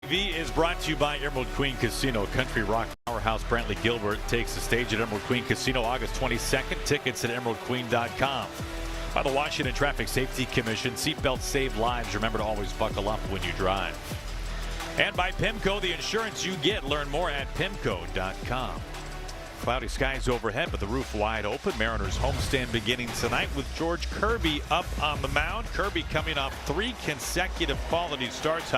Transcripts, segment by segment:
MLB is brought to you by Emerald Queen Casino. Country rock powerhouse Brantley Gilbert takes the stage at Emerald Queen Casino August 22nd. Tickets at emeraldqueen.com. By the Washington Traffic Safety Commission, seatbelts save lives. Remember to always buckle up when you drive. And by PIMCO, the insurance you get. Learn more at PIMCO.com. Cloudy skies overhead, but the roof wide open. Mariners homestand beginning tonight with George Kirby up on the mound. Kirby coming off 3 consecutive quality starts,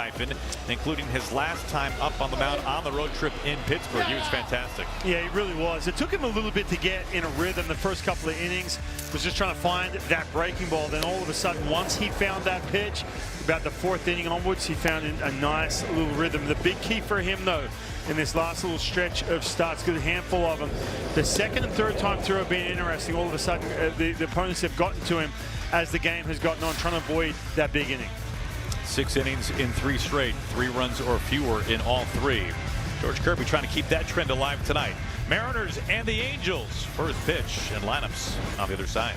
including his last time up on the mound on the road trip in Pittsburgh. He was fantastic. Yeah, he really was. It took him a little bit to get in a rhythm. The first couple of innings was just trying to find that breaking ball. Then all of a sudden, once he found that pitch, about the 4th inning onwards, he found a nice little rhythm. The big key for him, though, in this last little stretch of starts, got a handful of them. The second and third time through have been interesting. All of a sudden, the opponents have gotten to him as the game has gotten on, trying to avoid that big inning. 6 innings in 3 straight, 3 runs or fewer in all 3. George Kirby trying to keep that trend alive tonight. Mariners and the Angels. First pitch and lineups on the other side.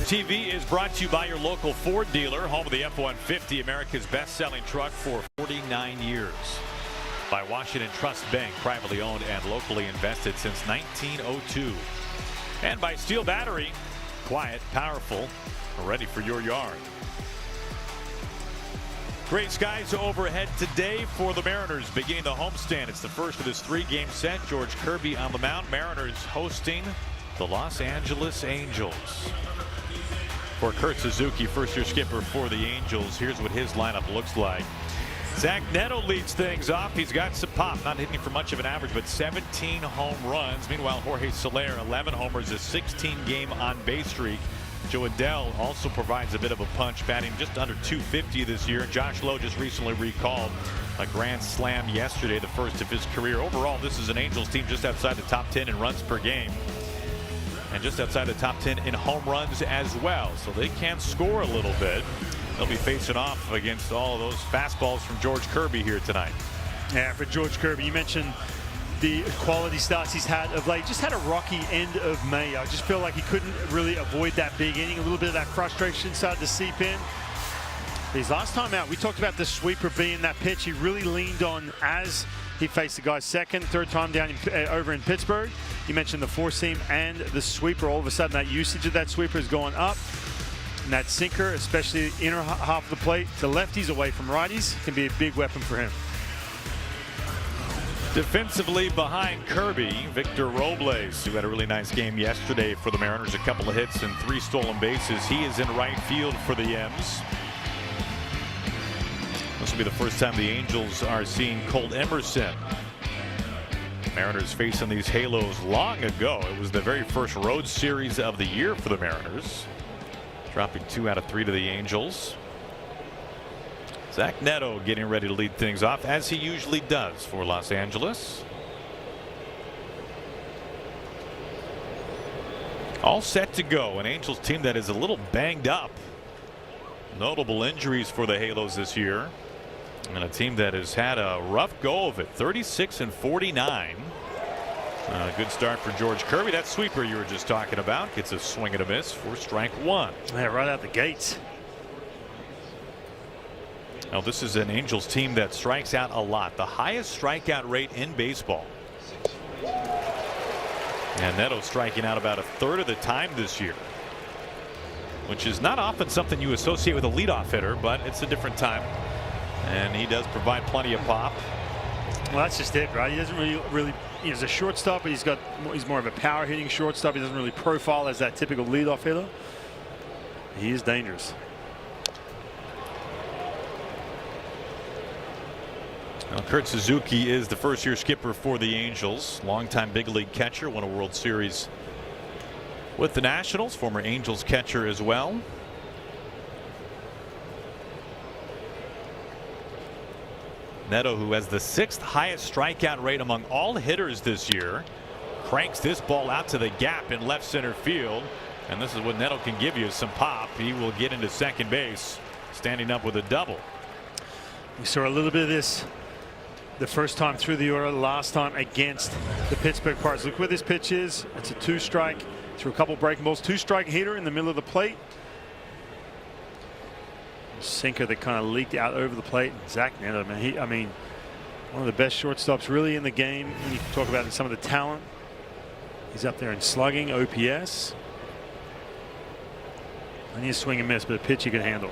TV is brought to you by your local Ford dealer, home of the F-150, America's best-selling truck for 49 years. By Washington Trust Bank, privately owned and locally invested since 1902. And by Steel Battery, quiet, powerful, ready for your yard. Great skies overhead today for the Mariners beginning the homestand. It's the first of this 3-game set. George Kirby on the mound. Mariners hosting the Los Angeles Angels. For Kurt Suzuki, first-year skipper for the Angels, here's what his lineup looks like. Zach Neto leads things off. He's got some pop, not hitting for much of an average, but 17 home runs. Meanwhile, Jorge Soler, 11 homers, a 16-game on-base streak. Joe Adell also provides a bit of a punch, batting just under .250 this year. Josh Lowe just recently recalled a grand slam yesterday, the first of his career. Overall, this is an Angels team just outside the top 10 in runs per game, and just outside the top 10 in home runs as well. So they can score a little bit. They'll be facing off against all of those fastballs from George Kirby here tonight. Yeah, for George Kirby, you mentioned the quality starts he's had of late. Just had a rocky end of May. I just feel like he couldn't really avoid that big inning. A little bit of that frustration started to seep in. His last time out, we talked about the sweeper being that pitch he really leaned on as he faced the guy's second, third time down over in Pittsburgh. You mentioned the 4-seam and the sweeper. All of a sudden, that usage of that sweeper is going up. And that sinker, especially the inner half of the plate, the lefties away from righties, can be a big weapon for him. Defensively behind Kirby, Victor Robles, who had a really nice game yesterday for the Mariners. A couple of hits and 3 stolen bases. He is in right field for the M's. This will be the first time the Angels are seeing Colt Emerson. Mariners facing these Halos long ago. It was the very first road series of the year for the Mariners, dropping 2 out of 3 to the Angels. Zach Neto getting ready to lead things off, as he usually does for Los Angeles. All set to go. An Angels team that is a little banged up. Notable injuries for the Halos this year, and a team that has had a rough go of it. 36-49. Good start for George Kirby. That sweeper you were just talking about gets a swing and a miss for strike 1. Yeah, right out the gates. Now, this is an Angels team that strikes out a lot, the highest strikeout rate in baseball. And Neto striking out about 1/3 of the time this year, which is not often something you associate with a leadoff hitter, but it's a different time. And he does provide plenty of pop. Well, that's just it, right? He doesn't really he's a shortstop, but he's more of a power hitting shortstop. He doesn't really profile as that typical leadoff hitter. He is dangerous. Now, Kurt Suzuki is the first-year skipper for the Angels. Longtime big league catcher, won a World Series with the Nationals. Former Angels catcher as well. Neto, who has the 6th highest strikeout rate among all hitters this year, cranks this ball out to the gap in left center field. And this is what Neto can give you, some pop. He will get into second base, standing up with a double. We saw a little bit of this the first time through the order, last time against the Pittsburgh Pirates. Look where this pitch is. It's a 2-strike through a couple breaking balls. 2-strike hitter in the middle of the plate. Sinker that kind of leaked out over the plate. Zach Neto, man, I mean, one of the best shortstops really in the game. When you talk about some of the talent, he's up there in slugging, OPS. I need a swing and miss, but a pitch he can handle.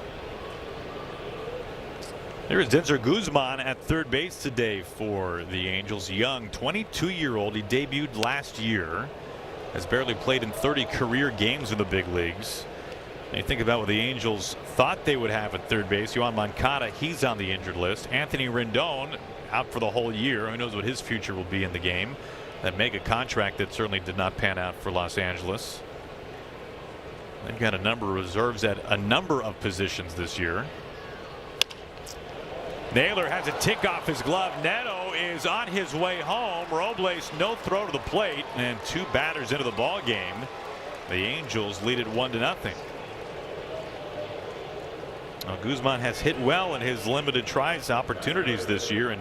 There's Denzer Guzman at third base today for the Angels. Young, 22-year-old. He debuted last year. Has barely played in 30 career games in the big leagues. And you think about what the Angels thought they would have at third base. Yohan Moncada, he's on the injured list. Anthony Rendon out for the whole year. Who knows what his future will be in the game. That mega contract that certainly did not pan out for Los Angeles. They've got a number of reserves at a number of positions this year. Naylor has a tick off his glove. Neto is on his way home. Robles no throw to the plate, and 2 batters into the ball game. The Angels lead it 1-0. Now, Guzman has hit well in his limited tries opportunities this year, and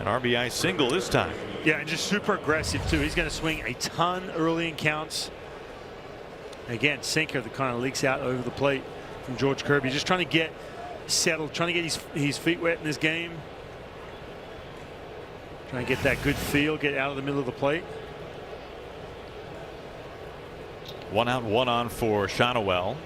an RBI single this time. Yeah, and just super aggressive too. He's going to swing a ton early in counts. Again, sinker that kind of leaks out over the plate from George Kirby. Just trying to get settled, trying to get his feet wet in this game. Trying to get that good feel, get out of the middle of the plate. 1 out, 1 on for Shonowell.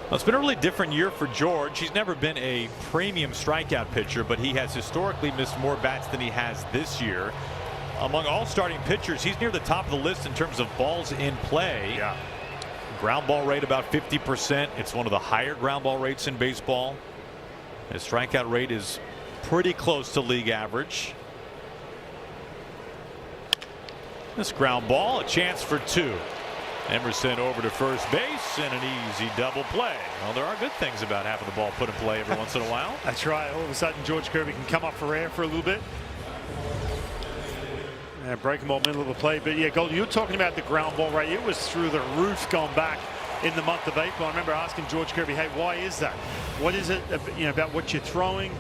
Well, it's been a really different year for George. He's never been a premium strikeout pitcher, but he has historically missed more bats than he has this year. Among all starting pitchers, he's near the top of the list in terms of balls in play. Yeah. Ground ball rate about 50%. It's one of the higher ground ball rates in baseball. His strikeout rate is pretty close to league average. This ground ball, a chance for 2. Emerson over to first base and an easy double play. Well, there are good things about having the ball put in play every once in a while. That's right. All of a sudden, George Kirby can come up for air for a little bit. Breaking ball middle of the plate. But yeah, Golden, you're talking about the ground ball rate. It was through the roof going back in the month of April. I remember asking George Kirby, hey, why is that? What is it, about what you're throwing?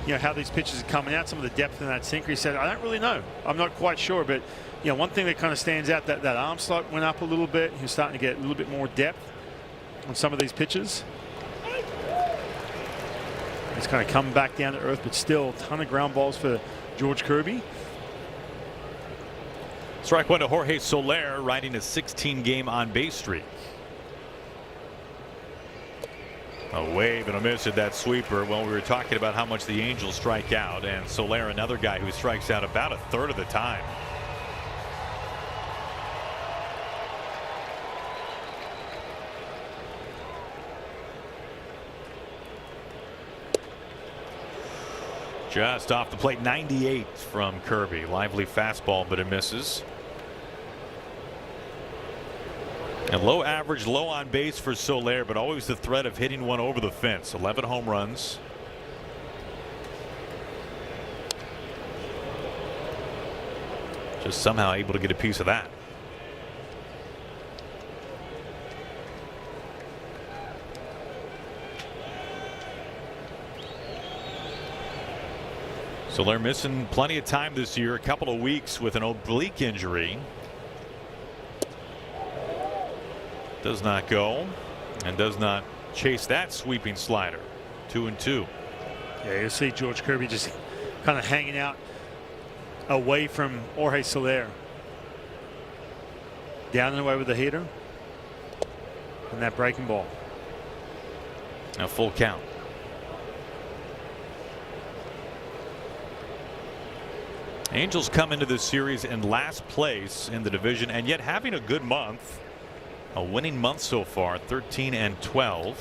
How these pitches are coming out, some of the depth in that sinker. He said, I don't really know. I'm not quite sure. But one thing that kind of stands out, that arm slot went up a little bit. He was starting to get a little bit more depth on some of these pitches. It's kind of coming back down to earth, but still a ton of ground balls for George Kirby. Strike 1 to Jorge Soler, riding a 16-game on-base streak. A wave and a miss at that sweeper. Well, we were talking about how much the Angels strike out, and Soler, another guy who strikes out about a third of the time. Just off the plate, 98 from Kirby. Lively fastball, but it misses. And low average, low on base for Soler, but always the threat of hitting one over the fence. 11 home runs. Just somehow able to get a piece of that. Soler missing plenty of time this year, a couple of weeks with an oblique injury. Does not go and does not chase that sweeping slider. 2-2. Yeah, you see George Kirby just kind of hanging out away from Jorge Soler. Down and away with the heater. And that breaking ball. A full count. Angels come into this series in last place in the division, and yet having a good month. A winning month so far, 13-12.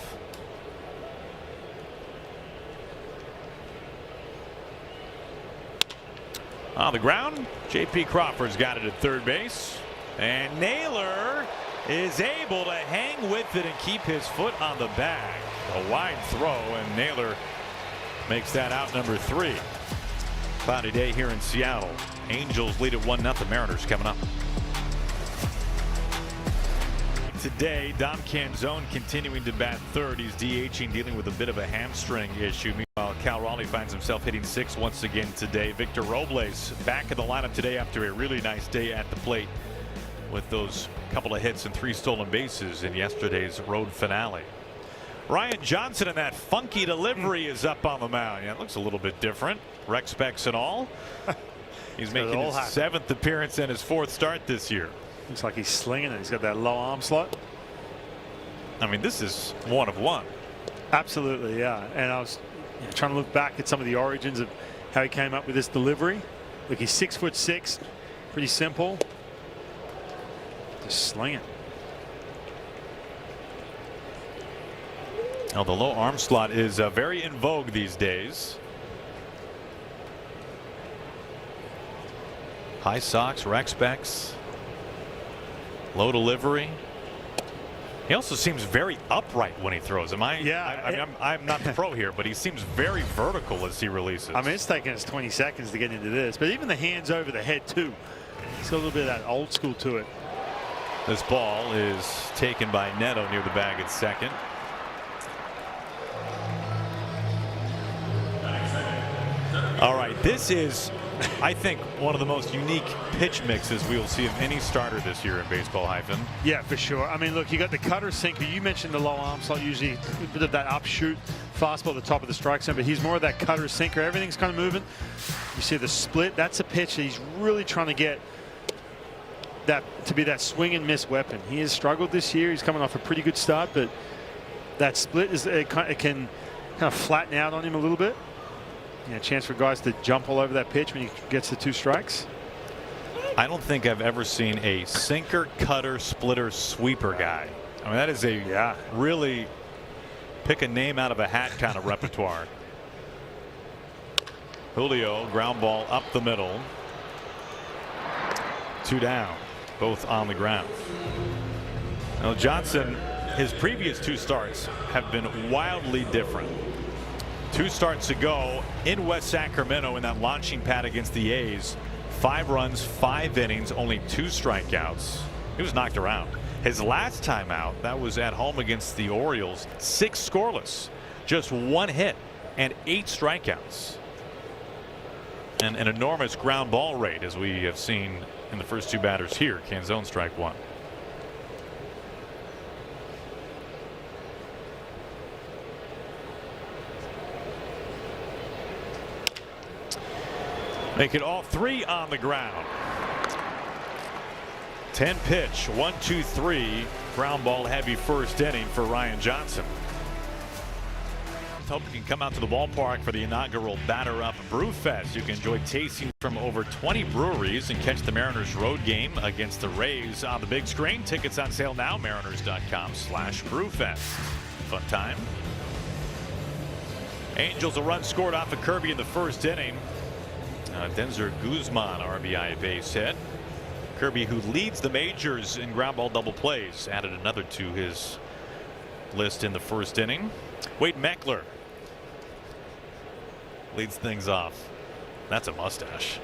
On the ground, J.P. Crawford's got it at third base. And Naylor is able to hang with it and keep his foot on the bag. A wide throw, and Naylor makes that out number 3. Cloudy day here in Seattle. Angels lead at 1-0. Mariners coming up. Today, Dom Canzone continuing to bat third. He's DHing, dealing with a bit of a hamstring issue. Meanwhile, Cal Raleigh finds himself hitting 6 once again today. Victor Robles back in the lineup today after a really nice day at the plate with those couple of hits and 3 stolen bases in yesterday's road finale. Ryan Johnson and that funky delivery is up on the mound. Yeah, it looks a little bit different. Rec specs and all. He's making his 7th appearance and his 4th start this year. Looks like he's slinging it. He's got that low arm slot. I mean, this is 1 of 1. Absolutely, yeah. And I was trying to look back at some of the origins of how he came up with this delivery. Look, he's 6'6", pretty simple. Just sling it. Now, the low arm slot is very in vogue these days. High socks, rec specs, low delivery. He also seems very upright when he throws. Yeah. I'm not the pro here, but he seems very vertical as he releases. I mean, it's taken us 20 seconds to get into this, but even the hands over the head too. It's got a little bit of that old school to it. This ball is taken by Neto near the bag at second. All right, this is, I think, one of the most unique pitch mixes we will see of any starter this year in Baseball Hyphen. Yeah, for sure. I mean, look, you got the cutter sinker. You mentioned the low arm slot, usually a bit of that upshoot fastball at the top of the strike zone, but he's more of that cutter sinker. Everything's kind of moving. You see the split. That's a pitch that he's really trying to get that to be that swing and miss weapon. He has struggled this year. He's coming off a pretty good start, but that split is it can kind of flatten out on him a little bit. Yeah, chance for guys to jump all over that pitch when he gets the 2 strikes. I don't think I've ever seen a sinker, cutter, splitter, sweeper guy. I mean, that is a really pick a name out of a hat kind of repertoire. Julio, ground ball up the middle. 2 down, both on the ground. Now, Johnson, his previous 2 starts have been wildly different. 2 starts ago in West Sacramento in that launching pad against the A's. 5 runs, 5 innings, only 2 strikeouts. He was knocked around. His last time out, that was at home against the Orioles. 6 scoreless, just 1 hit and 8 strikeouts. And an enormous ground ball rate, as we have seen in the first 2 batters here. Canzone strike 1. Make it all 3 on the ground. 10 pitch, 1-2-3, ground ball heavy first inning for Ryan Johnson. Hope you can come out to the ballpark for the inaugural Batter Up Brew Fest. You can enjoy tasting from over 20 breweries and catch the Mariners road game against the Rays on the big screen. Tickets on sale now, mariners.com/brewfest. Fun time. Angels a run scored off of Kirby in the first inning. Denzer Guzman RBI base hit. Kirby, who leads the majors in ground ball double plays, added another to his list in the first inning. Wade Meckler leads things off. That's a mustache.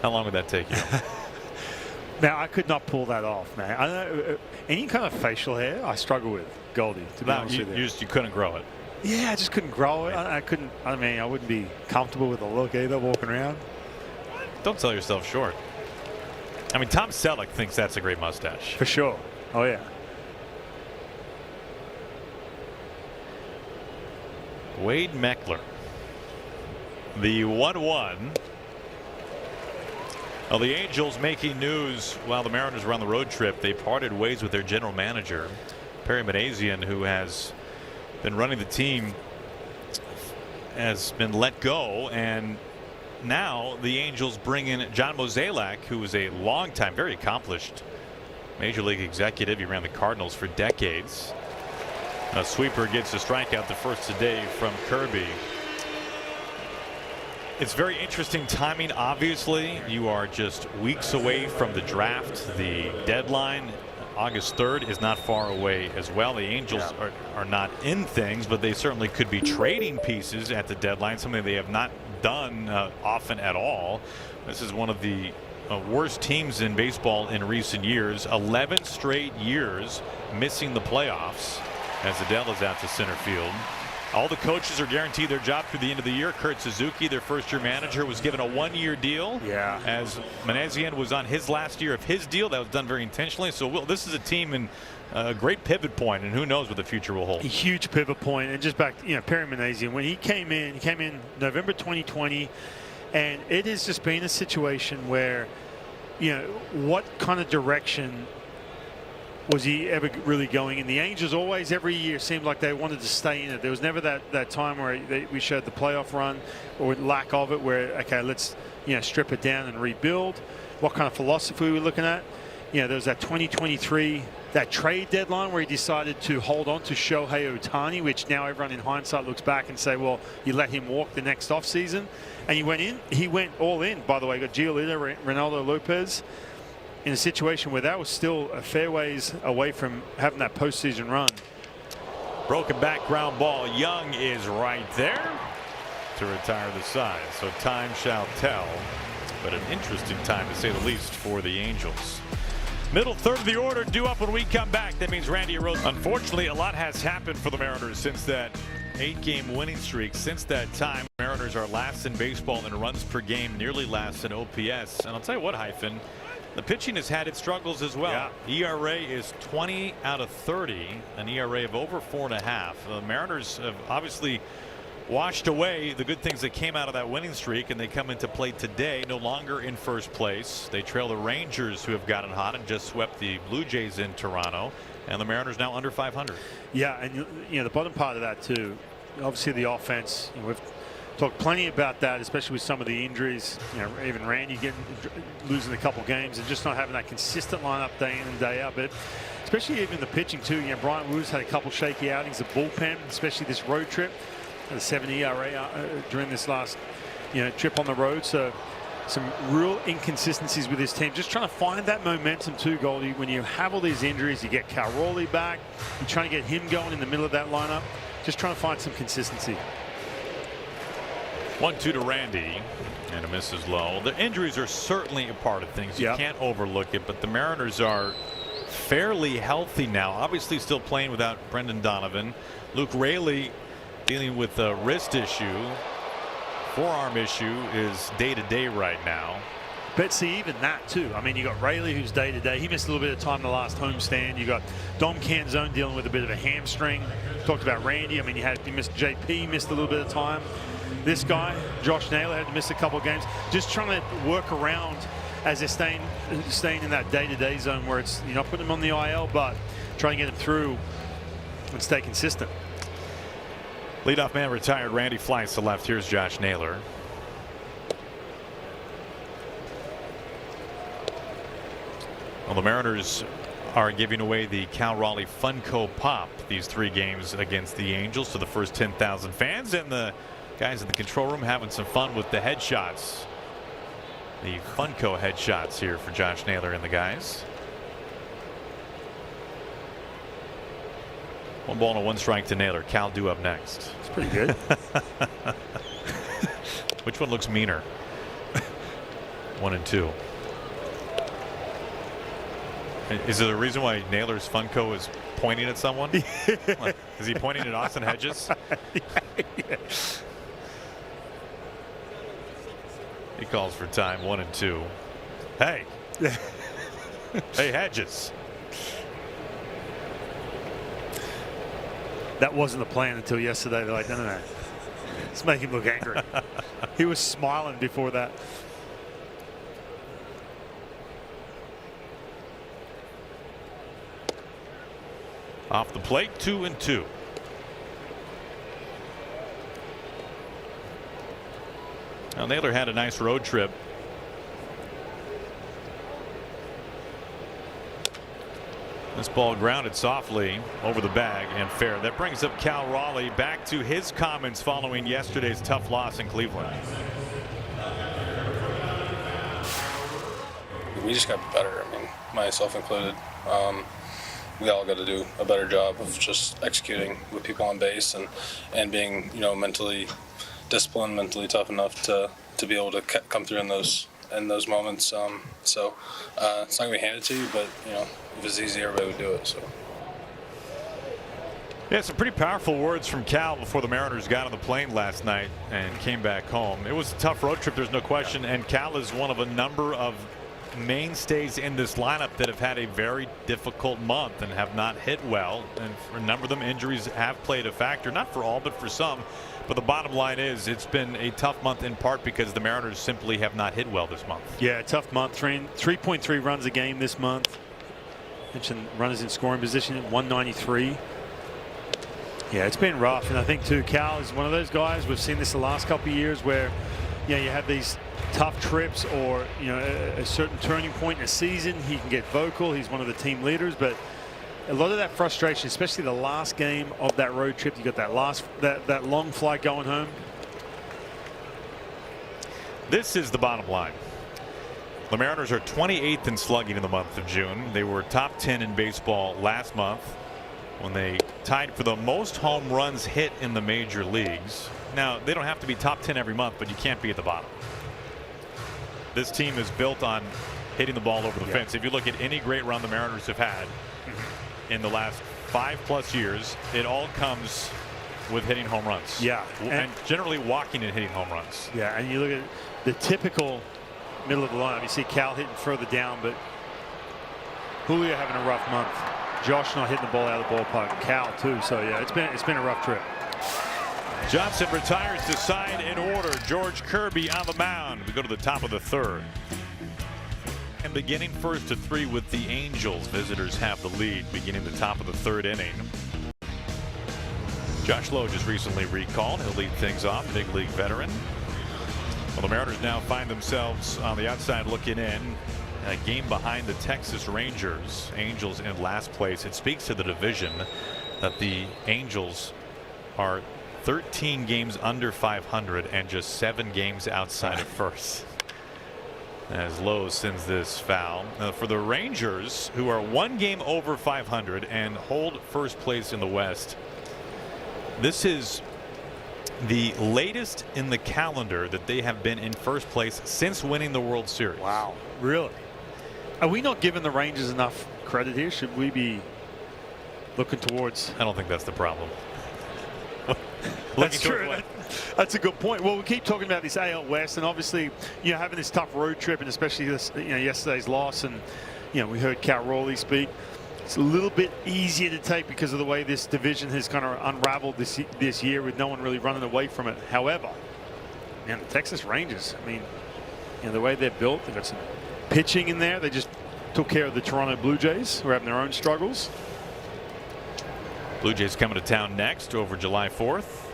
How long would that take you? Now, I could not pull that off, man. I don't know, any kind of facial hair I struggle with, Goldie, to be honest with you. You couldn't grow it. Yeah, I just couldn't grow it. I couldn't. I mean, I wouldn't be comfortable with the look either walking around. Don't sell yourself short. I mean, Tom Selleck thinks that's a great mustache. For sure. Oh, yeah. Wade Meckler. The 1-1. Well, the Angels making news while the Mariners were on the road trip. They parted ways with their general manager, Perry Madazian, who has been running the team, has been let go, and now the Angels bring in John Mozeliak, who is a longtime, very accomplished major league executive. He ran the Cardinals for decades. A sweeper gets a strikeout, the first today from Kirby. It's very interesting timing. Obviously, you are just weeks away from the draft. The deadline, August 3rd, is not far away as well. The Angels are not in things, but they certainly could be trading pieces at the deadline, something they have not done often at all. This is one of the worst teams in baseball in recent years. 11 straight years missing the playoffs as Adele is out to center field. All the coaches are guaranteed their job through the end of the year. Kurt Suzuki, their first-year manager, was given a one-year deal. Yeah. As Manassian was on his last year of his deal. That was done very intentionally. So this is a team in a great pivot point, and who knows what the future will hold. A huge pivot point. And just back, Perry Manassian, when he came in November 2020, and it has just been a situation where, what kind of direction was he ever really going in? The Angels always, every year, seemed like they wanted to stay in it. There was never that time where we showed the playoff run or lack of it where, okay, let's, strip it down and rebuild. What kind of philosophy were we looking at? There was that 2023, that trade deadline where he decided to hold on to Shohei Ohtani, which now everyone in hindsight looks back and say, well, you let him walk the next offseason. And he went all in, by the way. Got Giolito, Ronaldo Lopez, in a situation where that was still a fair ways away from having that postseason run. Broken back ground ball. Young is right there to retire the side. So time shall tell. But an interesting time, to say the least, for the Angels. Middle third of the order due up when we come back. That means Randy Rose. Unfortunately, a lot has happened for the Mariners since that 8-game winning streak. Since that time, Mariners are last in baseball in runs per game, nearly last in OPS. And I'll tell you what, Hyphen, the pitching has had its struggles as well. Yeah. ERA is 20 out of 30, an ERA of over 4.5. The Mariners have obviously washed away the good things that came out of that winning streak, and they come into play today no longer in first place. They trail the Rangers, who have gotten hot and just swept the Blue Jays in Toronto, and the Mariners now under 500. Yeah, and the bottom part of that too, obviously the offense. We've talked plenty about that, especially with some of the injuries. Even Randy losing a couple games and just not having that consistent lineup day in and day out. But especially even the pitching too. Brian Woos had a couple shaky outings. The bullpen, especially this road trip, the 7 ERA during this last trip on the road. So some real inconsistencies with this team. Just trying to find that momentum too, Goldie. When you have all these injuries, you get Cal Raleigh back. You're trying to get him going in the middle of that lineup. Just trying to find some consistency. 1-2 to Randy, and a miss is low. The injuries are certainly a part of things. You can't overlook it, but the Mariners are fairly healthy now. Obviously still playing without Brendan Donovan. Luke Raley dealing with a wrist issue. Forearm issue is day-to-day right now. But see, even that too. I mean, you got Raley, who's day-to-day. He missed a little bit of time in the last homestand. You got Dom Canzone dealing with a bit of a hamstring. Talked about Randy. I mean, you missed JP, missed a little bit of time. This guy, Josh Naylor, had to miss a couple of games. Just trying to work around as they're staying in that day-to-day zone where it's, you're not putting them on the IL, but trying to get them through and stay consistent. Leadoff man retired. Randy flies to left. Here's Josh Naylor. Well, the Mariners are giving away the Cal Raleigh Funko Pop these 3 games against the Angels to the first 10,000 fans, and the guys in the control room having some fun with the headshots. The Funko headshots here for Josh Naylor and the guys. 1 ball and a 1 strike to Naylor. Cal due up next. It's pretty good. Which one looks meaner? 1 and 2. Is there a reason why Naylor's Funko is pointing at someone? Is he pointing at Austin Hedges? Yeah. He calls for time. 1 and 2. Hey. Hey, Hedges. That wasn't the plan until yesterday. They're like, no. Let's make him look angry. He was smiling before that. Off the plate, 2 and 2. Now, Naylor had a nice road trip. This ball grounded softly over the bag and fair. That brings up Cal Raleigh back to his comments following yesterday's tough loss in Cleveland. We just got better. I mean, myself included. We all got to do a better job of just executing with people on base and being, mentally disciplined, mentally tough enough to be able to come through in those moments. So it's not gonna be handed to you, but if it's easy, everybody would do it. So Yeah, some pretty powerful words from Cal before the Mariners got on the plane last night and came back home. It was a tough road trip, there's no question, and Cal is one of a number of mainstays in this lineup that have had a very difficult month and have not hit well, and for a number of them, injuries have played a factor, not for all but for some. But the bottom line is it's been a tough month in part because the Mariners simply have not hit well this month. Yeah, tough month. 3.3 runs a game this month. Mentioned runners in scoring position at 193. Yeah, it's been rough, and I think too Cal is one of those guys, we've seen this the last couple of years, where you have these tough trips or a certain turning point in a season. He can get vocal. He's one of the team leaders, but a lot of that frustration, especially the last game of that road trip, you got that long flight going home. This is the bottom line. The Mariners are 28th in slugging in the month of June. They were top 10 in baseball last month when they tied for the most home runs hit in the major leagues. Now, they don't have to be top 10 every month, but you can't be at the bottom. This team is built on hitting the ball over the fence. If you look at any great run the Mariners have had in the last 5+ years, it all comes with hitting home runs. Yeah. And generally walking and hitting home runs. Yeah, and you look at the typical middle of the lineup. You see Cal hitting further down, but Julio having a rough month. Josh not hitting the ball out of the ballpark. Cal too. So yeah, it's been a rough trip. Johnson retires to sign in order. George Kirby on the mound. We go to the top of the third. And beginning first to 3 with the Angels. Visitors have the lead beginning the top of the third inning. Josh Lowe just recently recalled. He'll lead things off. Big league veteran. Well, the Mariners now find themselves on the outside looking in. A game behind the Texas Rangers. Angels in last place. It speaks to the division that the Angels are 13 games under 500 and just 7 games outside of first. As Lowe sends this foul. For the Rangers, who are 1 game over 500 and hold first place in the West, this is the latest in the calendar that they have been in first place since winning the World Series. Wow, really? Are we not giving the Rangers enough credit here? Should we be looking towards? I don't think that's the problem. That's true. That's a good point. Well, we keep talking about this AL West, and obviously, having this tough road trip, and especially this, yesterday's loss, and we heard Cal Raleigh speak. It's a little bit easier to take because of the way this division has kind of unraveled this year, with no one really running away from it. However, the Texas Rangers, I mean, the way they're built, they've got some pitching in there. They just took care of the Toronto Blue Jays, who are having their own struggles. Blue Jays coming to town next over July 4th.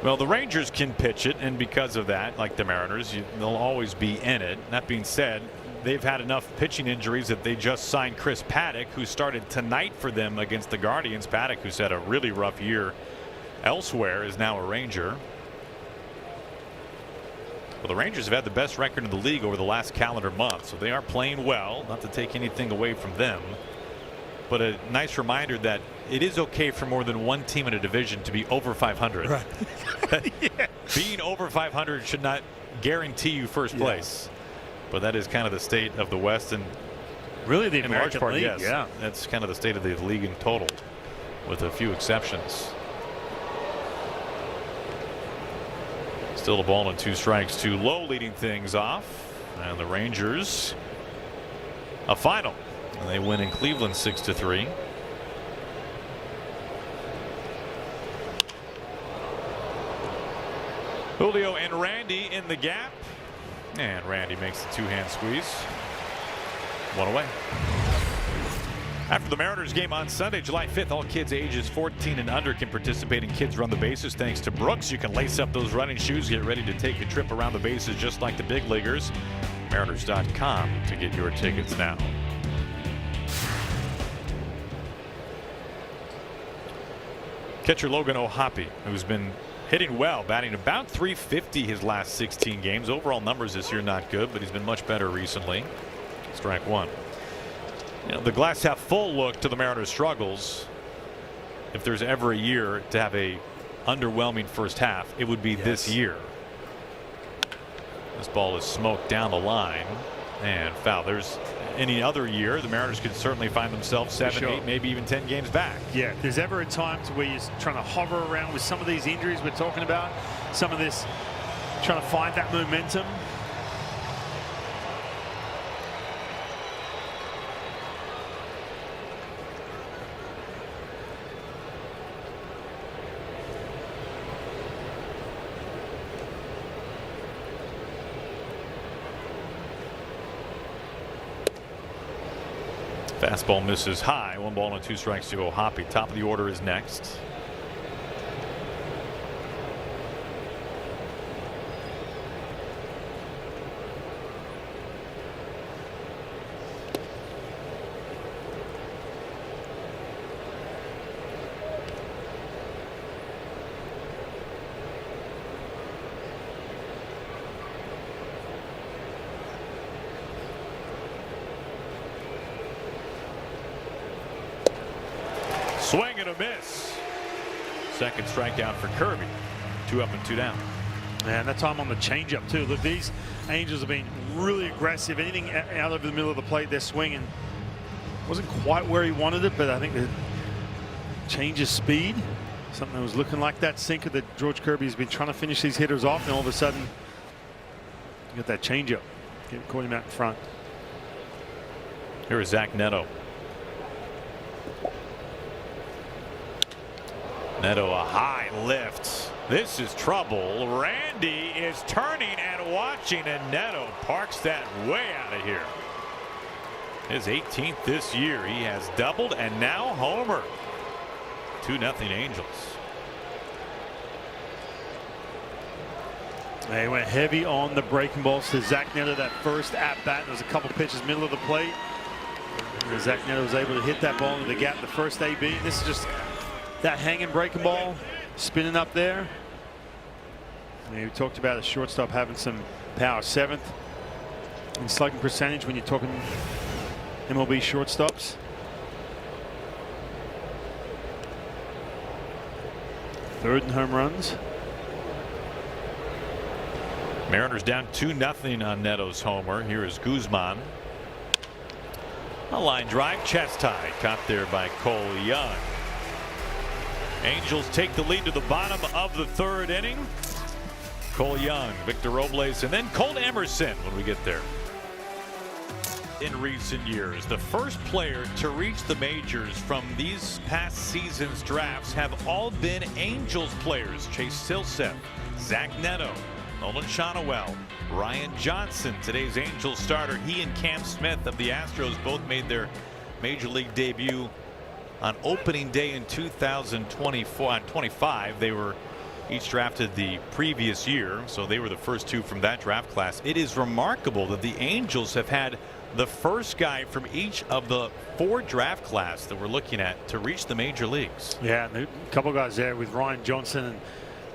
Well, the Rangers can pitch it, and because of that, like the Mariners, they'll always be in it. That being said, they've had enough pitching injuries that they just signed Chris Paddock, who started tonight for them against the Guardians. Paddock, who's had a really rough year elsewhere, is now a Ranger. Well, the Rangers have had the best record in the league over the last calendar month, so they are playing well. Not to take anything away from them, but a nice reminder that it is okay for more than one team in a division to be over 500. Right. Yeah. Being over 500 should not guarantee you first place. But that is kind of the state of the West, and really the American large part, League, yes. Yeah, that's kind of the state of the league in total, with a few exceptions. Still a ball and 2 strikes to Lowe leading things off, and the Rangers a final, and they win in Cleveland 6-3. Julio and Randy in the gap. And Randy makes the 2-hand squeeze. 1 away. After the Mariners game on Sunday, July 5th, all kids ages 14 and under can participate in Kids Run the Bases. Thanks to Brooks, you can lace up those running shoes, get ready to take a trip around the bases just like the big leaguers. Mariners.com to get your tickets now. Catcher Logan O'Hoppe, who's been hitting well, batting about .350 his last 16 games. Overall numbers this year not good, but he's been much better recently. Strike 1. The glass half full look to the Mariners' struggles. If there's ever a year to have a underwhelming first half, it would be this year. This ball is smoked down the line and foul. There's any other year, the Mariners could certainly find themselves 7, 8, maybe even 10 games back. Yeah, if there's ever a time to where you're trying to hover around with some of these injuries we're talking about, some of this trying to find that momentum. Fastball misses high. 1 ball and 2 strikes to Hoppy. Top of the order is next. Swing and a miss. Second strikeout for Kirby. 2 up and 2 down. And that time on the changeup too. Look, these Angels have been really aggressive. Anything out of the middle of the plate, they're swinging. Wasn't quite where he wanted it, but I think the change of speed, something that was looking like that sinker that George Kirby has been trying to finish these hitters off, and all of a sudden, you got that changeup, caught him out in front. Here is Zach Neto. Neto, a high lift. This is trouble. Randy is turning and watching, and Neto parks that way out of here. His 18th this year. He has doubled and now homered. 2-0 Angels. They went heavy on the breaking balls to Zach Neto. That first at bat, there was a couple pitches middle of the plate. And Zach Neto was able to hit that ball into the gap, the first AB. This is just that hanging breaking ball, spinning up there. And we talked about a shortstop having some power. 7th in slugging percentage when you're talking MLB shortstops. Third in home runs. Mariners down 2-0 on Neto's homer. Here is Guzman. A line drive, chest high, caught there by Cole Young. Angels take the lead to the bottom of the 3rd inning. Cole Young, Victor Robles, and then Colt Emerson when we get there. In recent years, the first player to reach the majors from these past season's drafts have all been Angels players. Chase Silseth, Zach Neto, Nolan Shonowell, Ryan Johnson, today's Angels starter. He and Cam Smith of the Astros both made their major league debut on opening day in 2025. They were each drafted the previous year, so they were the first 2 from that draft class. It is remarkable that the Angels have had the first guy from each of the 4 draft class that we're looking at to reach the major leagues. Yeah, a couple guys there with Ryan Johnson and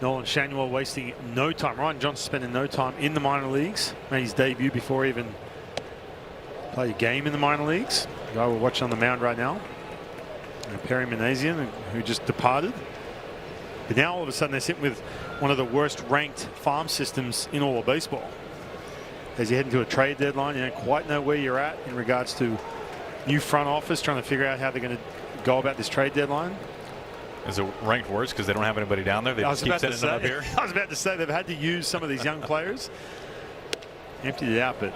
Nolan Shonowell wasting no time. Ryan Johnson spending no time in the minor leagues. Made his debut before he even played a game in the minor leagues. The guy we're watching on the mound right now. And Perry Minasian, who just departed. But now all of a sudden they're sitting with one of the worst ranked farm systems in all of baseball. As you head into a trade deadline, you don't quite know where you're at in regards to new front office trying to figure out how they're going to go about this trade deadline. Is it ranked worse because they don't have anybody down there? They just keep sending them up here. I was about to say they've had to use some of these young players. Emptied it out, but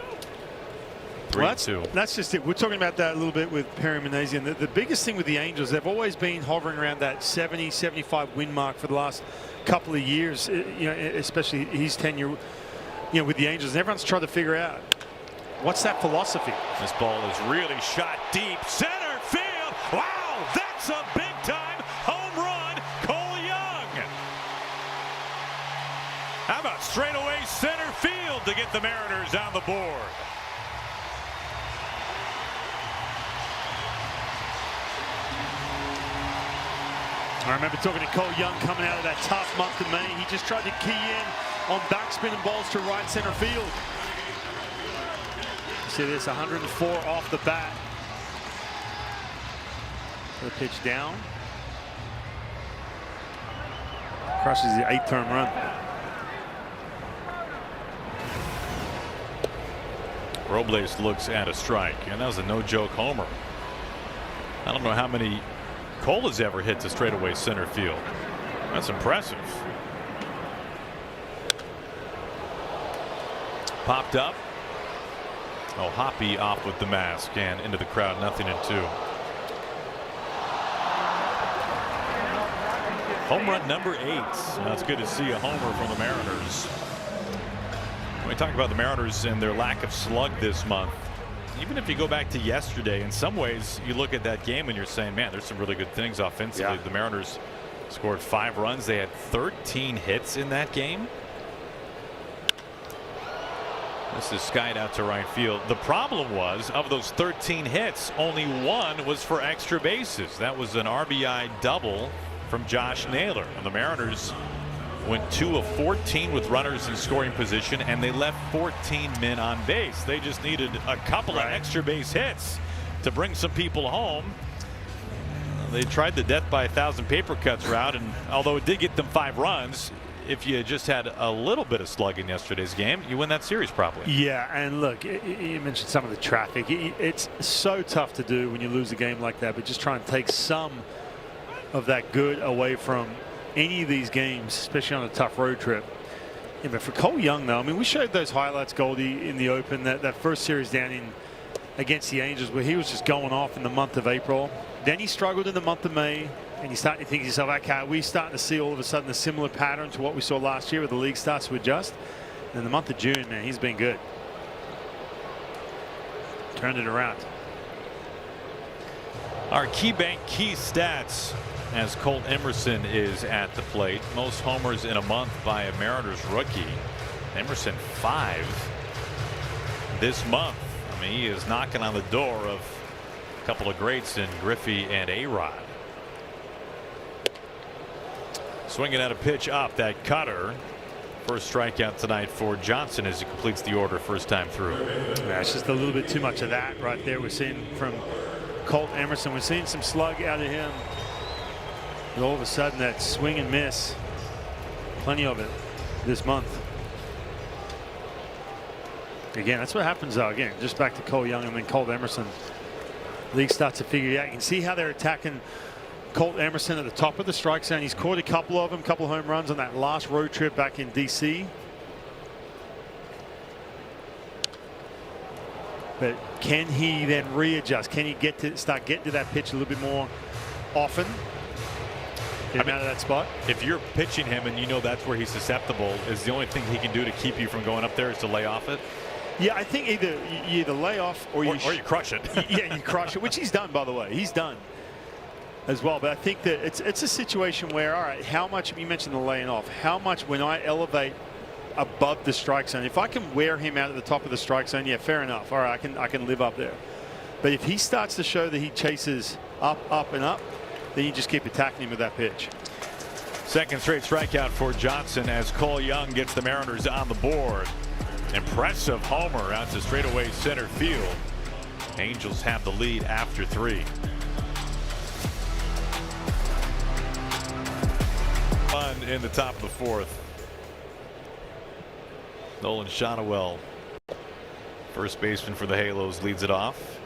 3-2. That's just it. We're talking about that a little bit with Perry Minasian. The biggest thing with the Angels, they've always been hovering around that 70-75 win mark for the last couple of years. You know, especially his tenure, you know, with the Angels. And everyone's trying to figure out what's that philosophy. This ball is really shot deep center field. Wow, that's a big time home run, Cole Young. How about straightaway center field to get the Mariners on the board? I remember talking to Cole Young coming out of that tough month of May. He just tried to key in on backspinning balls to right center field. See this, 104 off the bat. The pitch down. Crushes the 8th home run. Robles looks at a strike, and that was a no-joke homer. I don't know how many Cole has ever hit to straightaway center field. That's impressive. Popped up. Oh, Hoppy off with the mask and into the crowd. 0-2. Home run number 8. Now it's good to see a homer from the Mariners. When we talk about the Mariners and their lack of slug this month, even if you go back to yesterday, in some ways you look at that game and you're saying, man, there's some really good things offensively. The Mariners scored 5 runs. They had 13 hits in that game. This is skied out to right field. The problem was, of those 13 hits, only 1 was for extra bases. That was an RBI double from Josh Naylor. And the Mariners went 2 of 14 with runners in scoring position, and they left 14 men on base. They just needed a couple of extra base hits to bring some people home. They tried the death by 1,000 paper cuts route, and although it did get them 5 runs, if you just had a little bit of slug in yesterday's game, you win that series probably. Yeah, and look, you mentioned some of the traffic. It's so tough to do when you lose a game like that, but just try and take some of that good away from any of these games, especially on a tough road trip. Yeah, but for Cole Young, though, I mean, we showed those highlights, Goldie, in the Open, that first series down in against the Angels, where he was just going off in the month of April. Then he struggled in the month of May. And you're starting to think to yourself, okay, are we starting to see all of a sudden a similar pattern to what we saw last year where the league starts to adjust? And in the month of June, man, he's been good. Turned it around. Our KeyBank key stats as Colt Emerson is at the plate. Most homers in a month by a Mariners rookie. Emerson 5 this month. I mean, he is knocking on the door of a couple of greats in Griffey and A-Rod. Swinging at a pitch up, that cutter. First strikeout tonight for Johnson as he completes the order first time through. Yeah, it's just a little bit too much of that right there. We're seeing from Colt Emerson. We're seeing some slug out of him. And all of a sudden, that swing and miss. Plenty of it this month. Again, that's what happens, though. Again, just back to Cole Young and then Colt Emerson. League starts to figure it out. You can see how they're attacking Colt Emerson at the top of the strike zone. He's caught a couple of them, a couple of home runs on that last road trip back in DC. But can he then readjust? Can he start getting to that pitch a little bit more often? Get him out of that spot. If you're pitching him and you know that's where he's susceptible, is the only thing he can do to keep you from going up there is to lay off it? Yeah, I think you either lay off or you crush it. Yeah, you crush it, which he's done, by the way. He's done as well. But I think that it's a situation where, all right, how much, you mentioned the laying off, how much when I elevate above the strike zone, if I can wear him out at the top of the strike zone, yeah, fair enough. All right, I can live up there. But if he starts to show that he chases up, and up, then you just keep attacking him with that pitch. Second straight strikeout for Johnson as Cole Young gets the Mariners on the board. Impressive homer out to straightaway center field. Angels have the lead after 3. Fun in the top of the 4th. Nolan Shotwell, first baseman for the Halos, leads it off.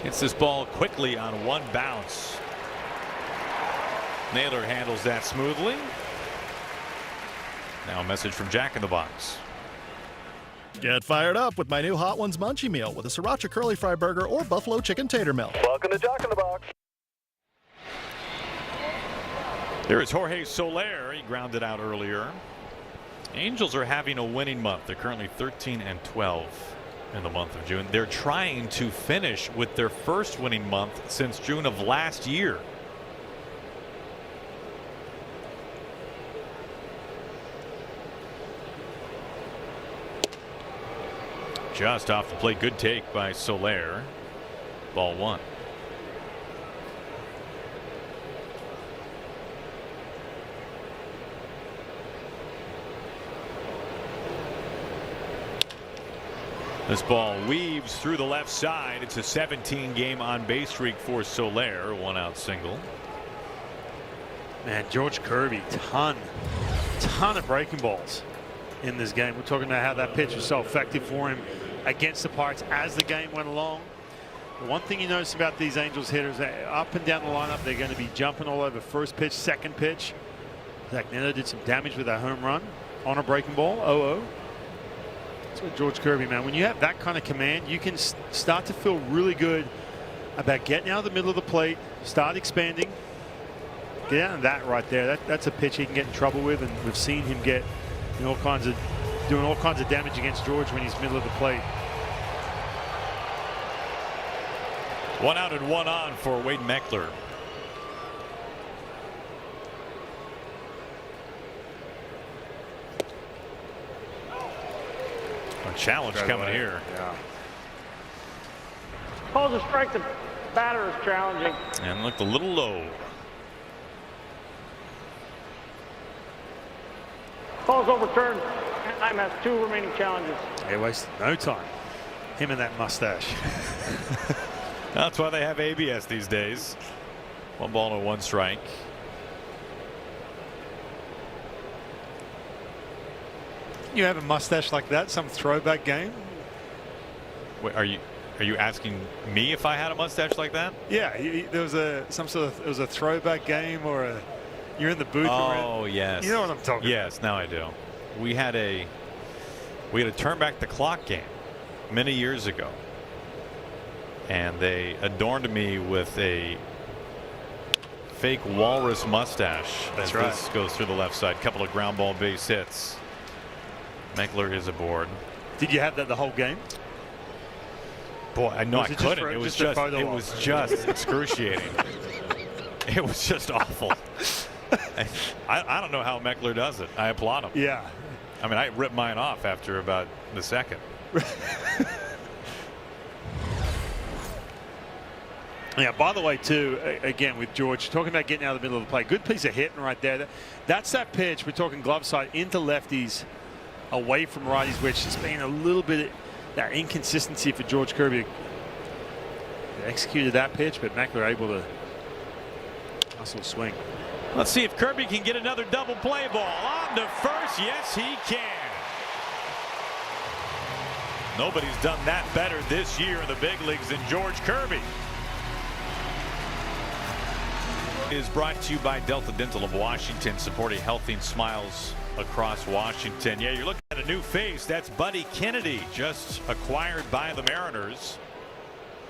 Hits this ball quickly on one bounce. Naylor handles that smoothly. Now a message from Jack in the Box. Get fired up with my new Hot Ones Munchie Meal with a Sriracha Curly Fry Burger or Buffalo Chicken Tater Melt. Welcome to Jack in the Box. There is Jorge Soler. He grounded out earlier. Angels are having a winning month. They're currently 13-12 in the month of June. They're trying to finish with their first winning month since June of last year. Just off the plate. Good take by Soler. Ball 1. This ball weaves through the left side. It's a 17-game on-base streak for Soler. 1-out single. Man, George Kirby, ton of breaking balls in this game. We're talking about how that pitch was so effective for him against the Pirates as the game went along. The one thing you notice about these Angels hitters, up and down the lineup, they're going to be jumping all over first pitch, second pitch. Zach Neto did some damage with that home run on a breaking ball, 0-0. That's what George Kirby, man, when you have that kind of command, you can start to feel really good about getting out of the middle of the plate, start expanding. Get out of that right there. That's a pitch he can get in trouble with, and we've seen him get doing all kinds of damage against George when he's middle of the plate. 1 out and 1 on for Wade Meckler. A challenge coming here. Yeah. Calls a strike. The batter is challenging. And looked a little low. Calls overturned. Anaheim has 2 remaining challenges. He wasted no time. Him and that mustache. That's why they have ABS these days. 1 ball and 1 strike. You have a mustache like that, some throwback game? Wait, are you asking me if I had a mustache like that? Yeah, there was it was a throwback game, or you're in the booth. Oh yes. You know what I'm talking about. Yes, now I do. We had a turn back the clock game many years ago, and they adorned me with a fake walrus mustache. That's as right. This goes through the left side. Couple of ground ball base hits. Meckler is aboard. Did you have that the whole game? Boy, I know I couldn't. It was just excruciating. It was just awful. I don't know how Meckler does it. I applaud him. Yeah. I mean, I ripped mine off after about the second. Yeah, by the way, too, again, with George, talking about getting out of the middle of the play. Good piece of hitting right there. That's that pitch. We're talking glove side into lefties, away from righties, which has been a little bit of that inconsistency for George Kirby. He executed that pitch, but Meckler able to hustle swing. Let's see if Kirby can get another double play ball. On to first. Yes, he can. Nobody's done that better this year in the big leagues than George Kirby. Is brought to you by Delta Dental of Washington, supporting healthy smiles across Washington. Yeah, you're looking at a new face. That's Buddy Kennedy, just acquired by the Mariners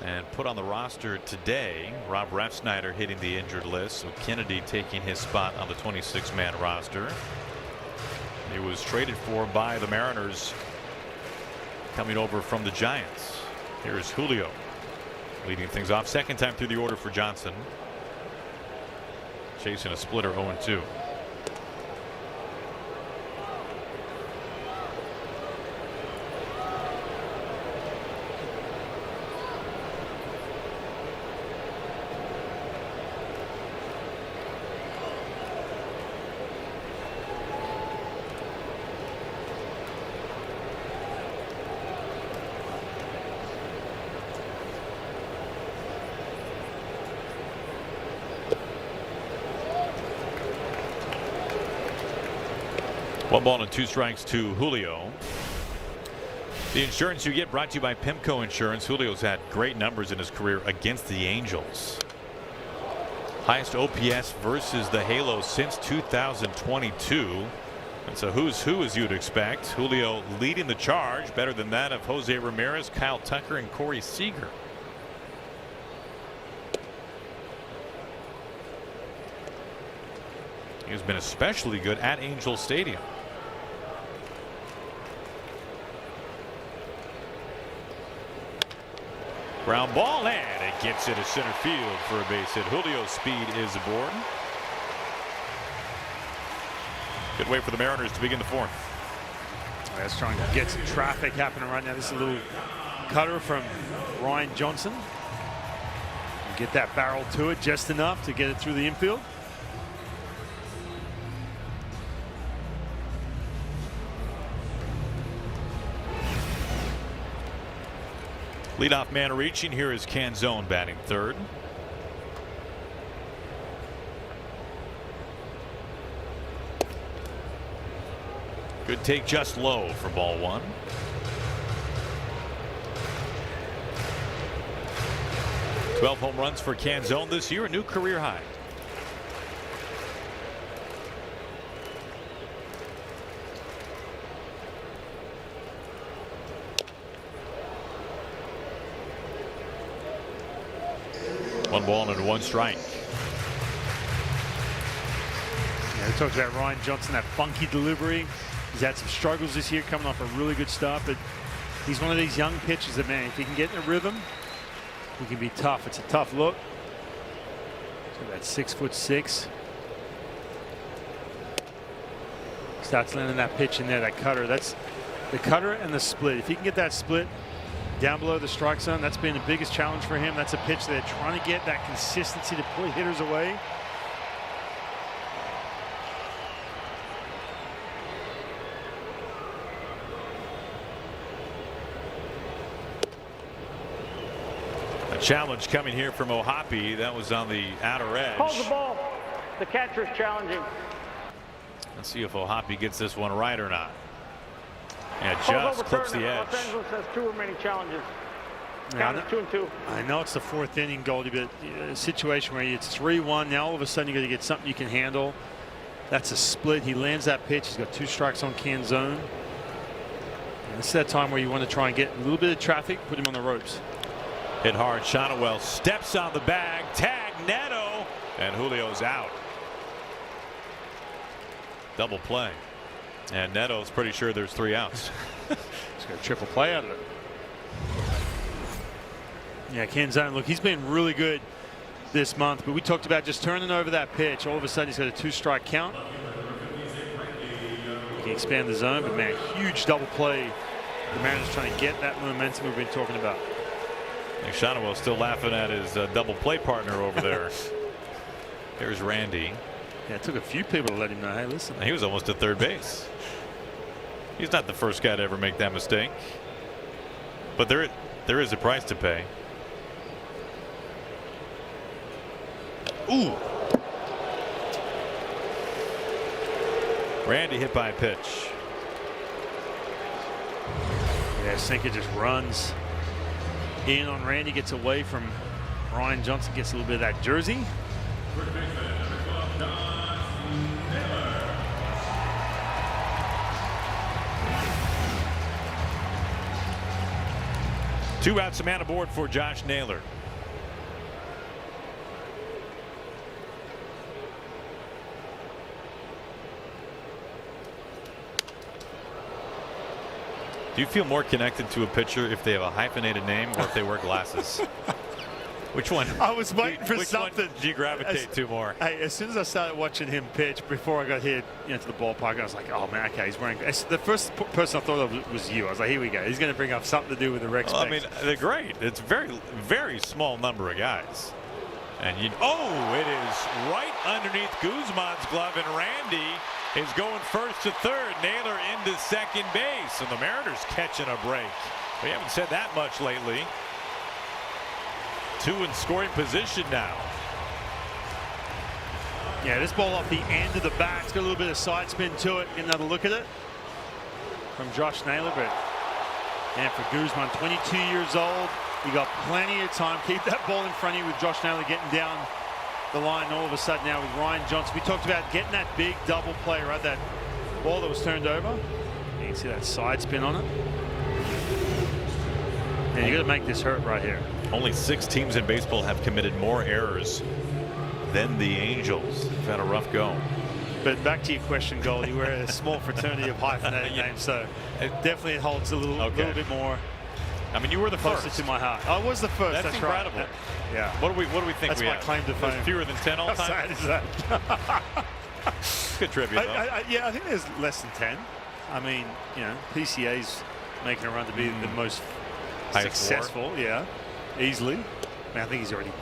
and put on the roster today. Rob Refsnyder hitting the injured list, so Kennedy taking his spot on the 26-man roster. He was traded for by the Mariners, coming over from the Giants. Here's Julio leading things off. Second time through the order for Johnson. Chasing a splitter, 0-2. One ball and 2 strikes to Julio. The insurance you get brought to you by Pimco Insurance. Julio's had great numbers in his career against the Angels. Highest OPS versus the Halos since 2022. It's a who's who, as you'd expect. Julio leading the charge, better than that of Jose Ramirez, Kyle Tucker, and Corey Seager. He's been especially good at Angel Stadium. Ground ball, and it gets into center field for a base hit. Julio's speed is aboard. Good way for the Mariners to begin the 4th. Let's try and get some traffic happening right now. This is a little cutter from Ryan Johnson. Get that barrel to it just enough to get it through the infield. Leadoff man reaching. Here is Canzone batting third. Good take, just low for ball one. Twelve home runs for Canzone this year, a new career high. One ball and one strike. Yeah, we talked about Ryan Johnson, that funky delivery. He's had some struggles this year, coming off a really good start, but he's one of these young pitchers that, man, if he can get in a rhythm, he can be tough. It's a tough look. So that's 6'6". Starts landing that pitch in there, that cutter. That's the cutter and the split. If he can get that split down below the strike zone, that's been the biggest challenge for him. That's a pitch they're trying to get that consistency to pull hitters away. A challenge coming here from Ohapi. That was on the outer edge. Calls the ball. The catcher's challenging. Let's see if Ohapi gets this one right or not. Yeah, Calls just clips the overturned. edge. Los Angeles has 2 remaining challenges. Yeah, Count is 2-2. I know it's the 4th inning, Goldie, but a situation where it's 3-1. Now all of a sudden you got to get something you can handle. That's a split. He lands that pitch. He's got 2 strikes on Canzone. And this is that time where you want to try and get a little bit of traffic, put him on the ropes. Hit hard. Shonowell steps on the bag. Tag Neto. And Julio's out. Double play. And Neto's pretty sure there's 3 outs. He's got a triple play out of it. Yeah, Canzone, look, he's been really good this month, but we talked about just turning over that pitch. All of a sudden he's got a 2-strike count. He can expand the zone, but man, huge double play. The Mariners trying to get that momentum we've been talking about. Shonowell still laughing at his double play partner over there. Here's Randy. Yeah, it took a few people to let him know, hey, listen. He was almost at third base. He's not the first guy to ever make that mistake. But there is a price to pay. Ooh. Randy hit by a pitch. Yeah, Sinker just runs in on Randy, gets away from Ryan Johnson, gets a little bit of that jersey. Two outs, a man aboard for Josh Naylor. Do you feel more connected to a pitcher if they have a hyphenated name or if they wear glasses? Which one? I was waiting for which something. One do you gravitate to more? Hey, as soon as I started watching him pitch before I got here, to the ballpark, I was like, oh man, okay, he's wearing. The first person I thought of was you. I was like, here we go. He's going to bring up something to do with the Rex. Well, I mean, they're great. It's very, very small number of guys. And it is right underneath Guzman's glove, and Randy is going first to third. Naylor into second base, and the Mariners catching a break. We haven't said that much lately. 2 in scoring position now. Yeah, this ball off the end of the bat. It's got a little bit of side spin to it. Get another look at it from Josh Naylor. But and for Guzman, 22 years old, you got plenty of time. Keep that ball in front of you with Josh Naylor getting down the line. All of a sudden now with Ryan Johnson, we talked about getting that big double play, right? That ball that was turned over. You can see that side spin on it. And you got to make this hurt right here. Only 6 teams in baseball have committed more errors than the Angels. They've had a rough go. But back to your question, Goldie, we're a small fraternity of hyphenated names, so it definitely holds a little bit more. I mean, you were the closer first to my heart. I was the first. That's incredible. Right. Yeah. What do we think? That's we my have? claim to fame. There's fewer than 10 all time. How sad is that? Good trivia, though. Yeah, I think there's less than 10. I mean, PCA's making a run to be the most successful. Yeah, easily. I mean, I think he's already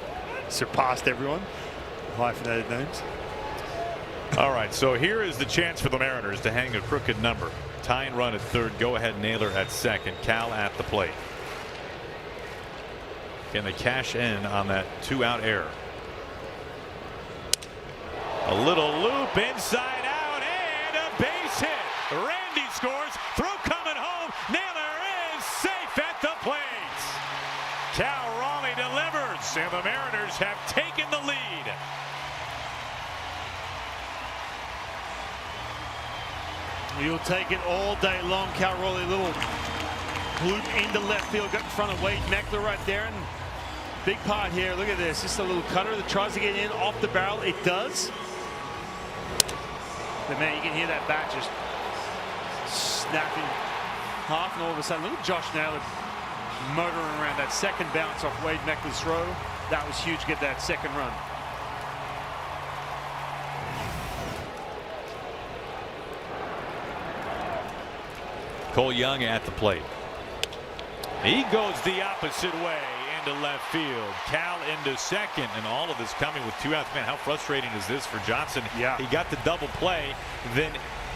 surpassed everyone. Hyphenated names. All right, so here is the chance for the Mariners to hang a crooked number. Tying run at third, go ahead Naylor at second, Cal at the plate. Can they cash in on that 2-out error? A little loop inside out and a base hit. Randy scores. Throw coming home. Naylor is safe at the plate. Cal Raleigh delivers, and the Mariners have taken the lead. You'll take it all day long. Cal Raleigh, little loop into left field, got in front of Wade Meckler right there. And big part here, look at this. Just a little cutter that tries to get in off the barrel. It does. But man, you can hear that bat just snapping half, and all of a sudden, look at Josh Naylor motoring around that second bounce off Wade Meckler's throw. That was huge to get that second run. Cole Young at the plate. He goes the opposite way into left field. Cal into second, and all of this coming with 2 outs. Man, how frustrating is this for Johnson? Yeah. He got the double play, then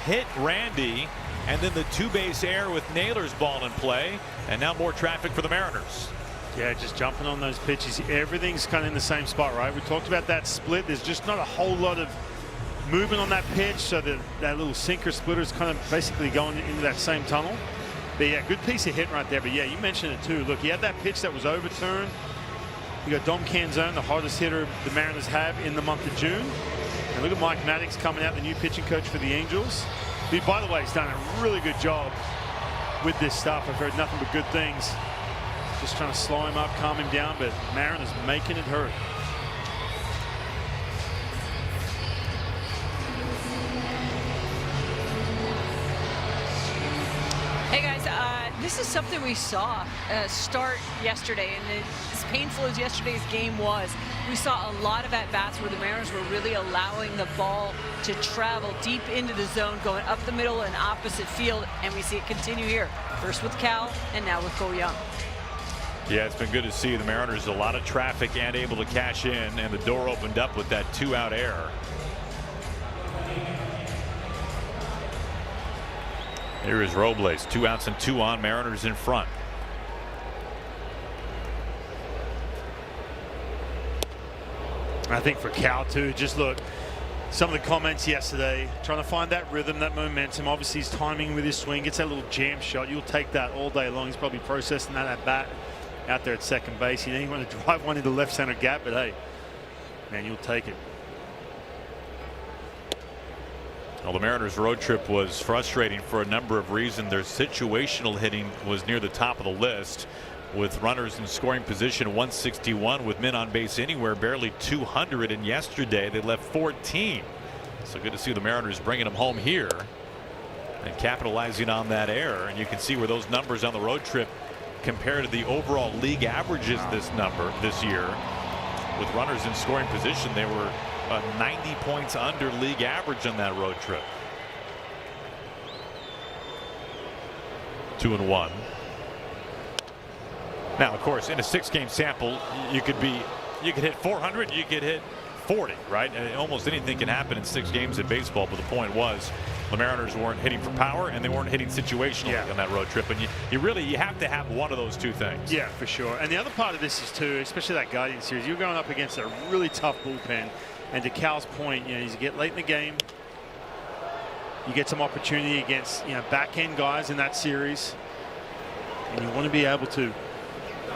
hit Randy, and then the 2-base error with Naylor's ball in play, and now more traffic for the Mariners. Yeah, just jumping on those pitches. Everything's kind of in the same spot, right? We talked about that split. There's just not a whole lot of movement on that pitch, so that little sinker splitter is kind of basically going into that same tunnel. But yeah, good piece of hit right there. But yeah, you mentioned it too. Look, he had that pitch that was overturned. You got Dom Canzone, the hottest hitter the Mariners have in the month of June. And look at Mike Maddox coming out, the new pitching coach for the Angels. Who, by the way, has done a really good job with this stuff. I've heard nothing but good things. Just trying to slow him up, calm him down, but Mariners making it hurt. Hey guys, this is something we saw start yesterday, and as painful as yesterday's game was, we saw a lot of at-bats where the Mariners were really allowing the ball to travel deep into the zone, going up the middle and opposite field, and we see it continue here. First with Cal, and now with Cole Young. Yeah, it's been good to see the Mariners, a lot of traffic and able to cash in, and the door opened up with that 2-out error. Here is Robles, 2 outs and 2 on, Mariners in front. I think for Cal too, just look, some of the comments yesterday, trying to find that rhythm, that momentum. Obviously his timing with his swing, gets that little jam shot. You'll take that all day long. He's probably processing that at bat out there at second base. He didn't want to drive one into the left center gap, but hey, man, you'll take it. Well, the Mariners' road trip was frustrating for a number of reasons. Their situational hitting was near the top of the list, with runners in scoring position 161, with men on base anywhere barely 200. And yesterday they left 14. So good to see the Mariners bringing them home here and capitalizing on that error. And you can see where those numbers on the road trip compare to the overall league averages this year. With runners in scoring position, they were 90 points under league average on that road trip. 2-1. Now, of course, in a 6-game sample, you could hit 400, you could hit 40, right? And almost anything can happen in 6 games in baseball. But the point was, the Mariners weren't hitting for power, and they weren't hitting situationally on that road trip. And you have to have one of those two things. Yeah, for sure. And the other part of this is too, especially that Guardian series, you're going up against a really tough bullpen. And to Cal's point, you get late in the game, you get some opportunity against back end guys in that series, and you want to be able to,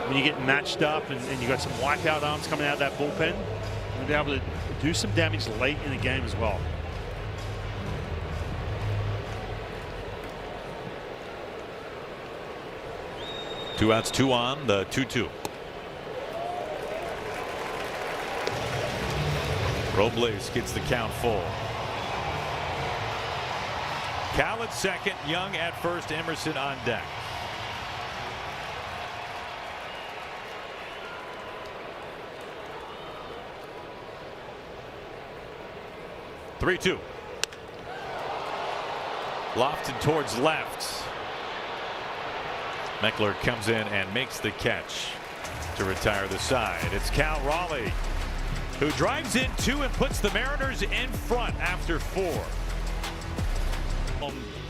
when you get matched up and you got some wipeout arms coming out of that bullpen, you want to be able to do some damage late in the game as well. Two outs, 2 on, the 2-2. Robles gets the count full. Cal at second, Young at first, Emerson on deck. Three-two. Lofted towards left. Meckler comes in and makes the catch to retire the side. It's Cal Raleigh who drives in 2 and puts the Mariners in front after 4.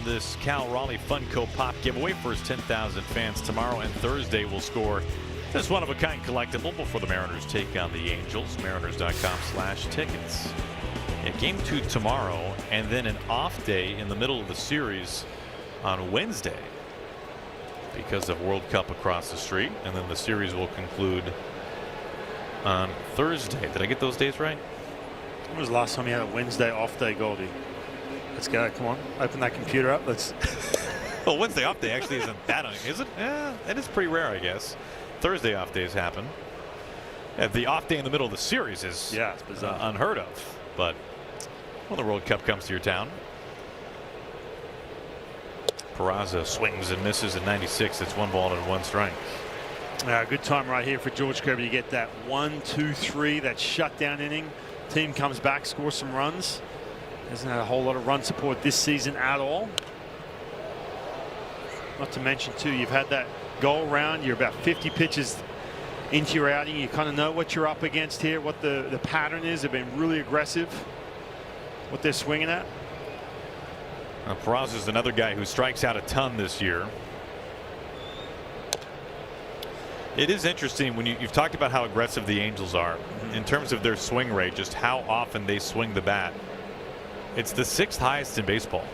This Cal Raleigh Funko Pop giveaway. First 10,000 fans tomorrow and Thursday will score This one-of-a-kind collectible before the Mariners take on the Angels. Mariners.com/tickets. Yeah, game 2 tomorrow, and then an off day in the middle of the series on Wednesday because of World Cup across the street, and then the series will conclude on Thursday. Did I get those days right? When was the last time you had a Wednesday off day, Goldie? Let's go. Come on, open that computer up. Let's. Well, Wednesday off day actually isn't that, is it? Yeah, it is pretty rare, I guess. Thursday off days happen. The off day in the middle of the series is it's bizarre. Unheard of. But when the World Cup comes to your town, Peraza swings and misses at 96. It's 1 ball and 1 strike. Good time right here for George Kirby to get that 1-2-3, that shutdown inning. Team comes back, scores some runs. Hasn't had a whole lot of run support this season at all. Not to mention, too, you've had that goal round. You're about 50 pitches into your outing. You kind of know what you're up against here, what the pattern is. They've been really aggressive, what they're swinging at. Peraza is another guy who strikes out a ton this year. It is interesting when you've talked about how aggressive the Angels are in terms of their swing rate, just how often they swing the bat. It's the 6th highest in baseball.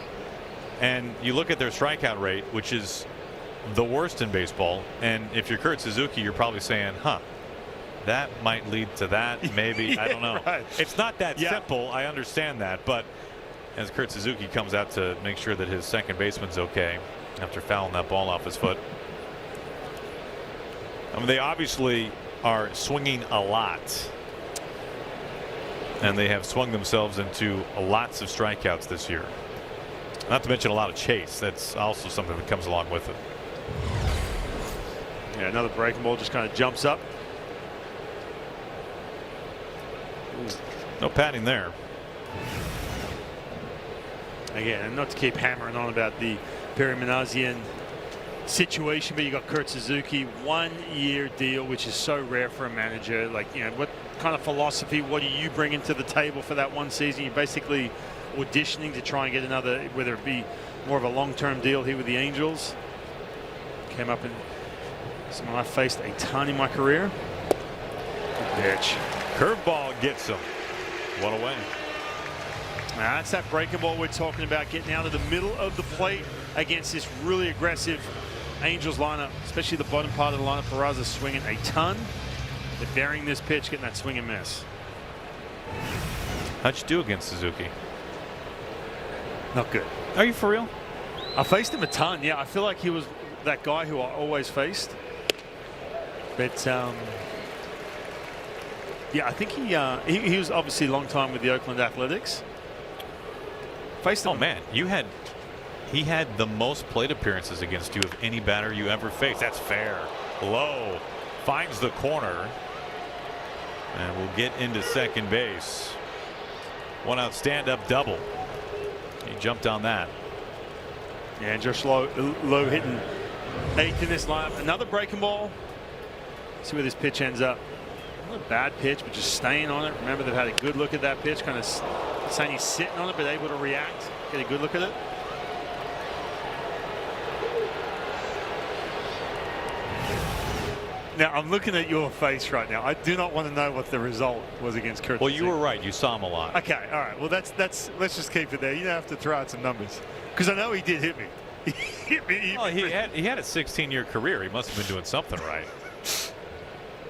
And you look at their strikeout rate, which is the worst in baseball. And if you're Kurt Suzuki, you're probably saying, that might lead to that. Maybe. I don't know. Right. It's not that simple. I understand that. But as Kurt Suzuki comes out to make sure that his second baseman's okay after fouling that ball off his foot. I mean, they obviously are swinging a lot. And they have swung themselves into lots of strikeouts this year. Not to mention a lot of chase. That's also something that comes along with it. Yeah, another breaking ball just kind of jumps up. No padding there. Again, and not to keep hammering on about the Perry Manassian situation, but you got Kurt Suzuki, 1-year deal, which is so rare for a manager. Like, what kind of philosophy, what do you bring into the table for that one season? You're basically auditioning to try and get another, whether it be more of a long-term deal here with the Angels. Came up and someone I faced a ton in my career. Good pitch. Curveball gets him. 1 away. Now, that's that breaking ball we're talking about, getting out of the middle of the plate against this really aggressive Angels lineup, especially the bottom part of the lineup. Peraza swinging a ton. They're burying this pitch, getting that swing and miss. How'd you do against Suzuki? Not good. Are you for real? I faced him a ton. Yeah, I feel like he was that guy who I always faced. But yeah, I think he was obviously a long time with the Oakland Athletics. Faced him. Oh man, he had the most plate appearances against you of any batter you ever faced. That's fair. Low finds the corner and will get into second base. 1 out, stand up double. He jumped on that. Yeah, and Josh Lowe hitting 8th in this lineup. Another breaking ball. See where this pitch ends up. Not a bad pitch, but just staying on it. Remember, they've had a good look at that pitch, kind of saying he's sitting on it, but able to react, get a good look at it. Now, I'm looking at your face right now. I do not want to know what the result was against Kurt. Well, you were right. You saw him a lot. Okay, all right. Well, let's just keep it there. You don't have to throw out some numbers, because I know he did hit me. He hit me. Oh, he had a 16-year career. He must have been doing something right.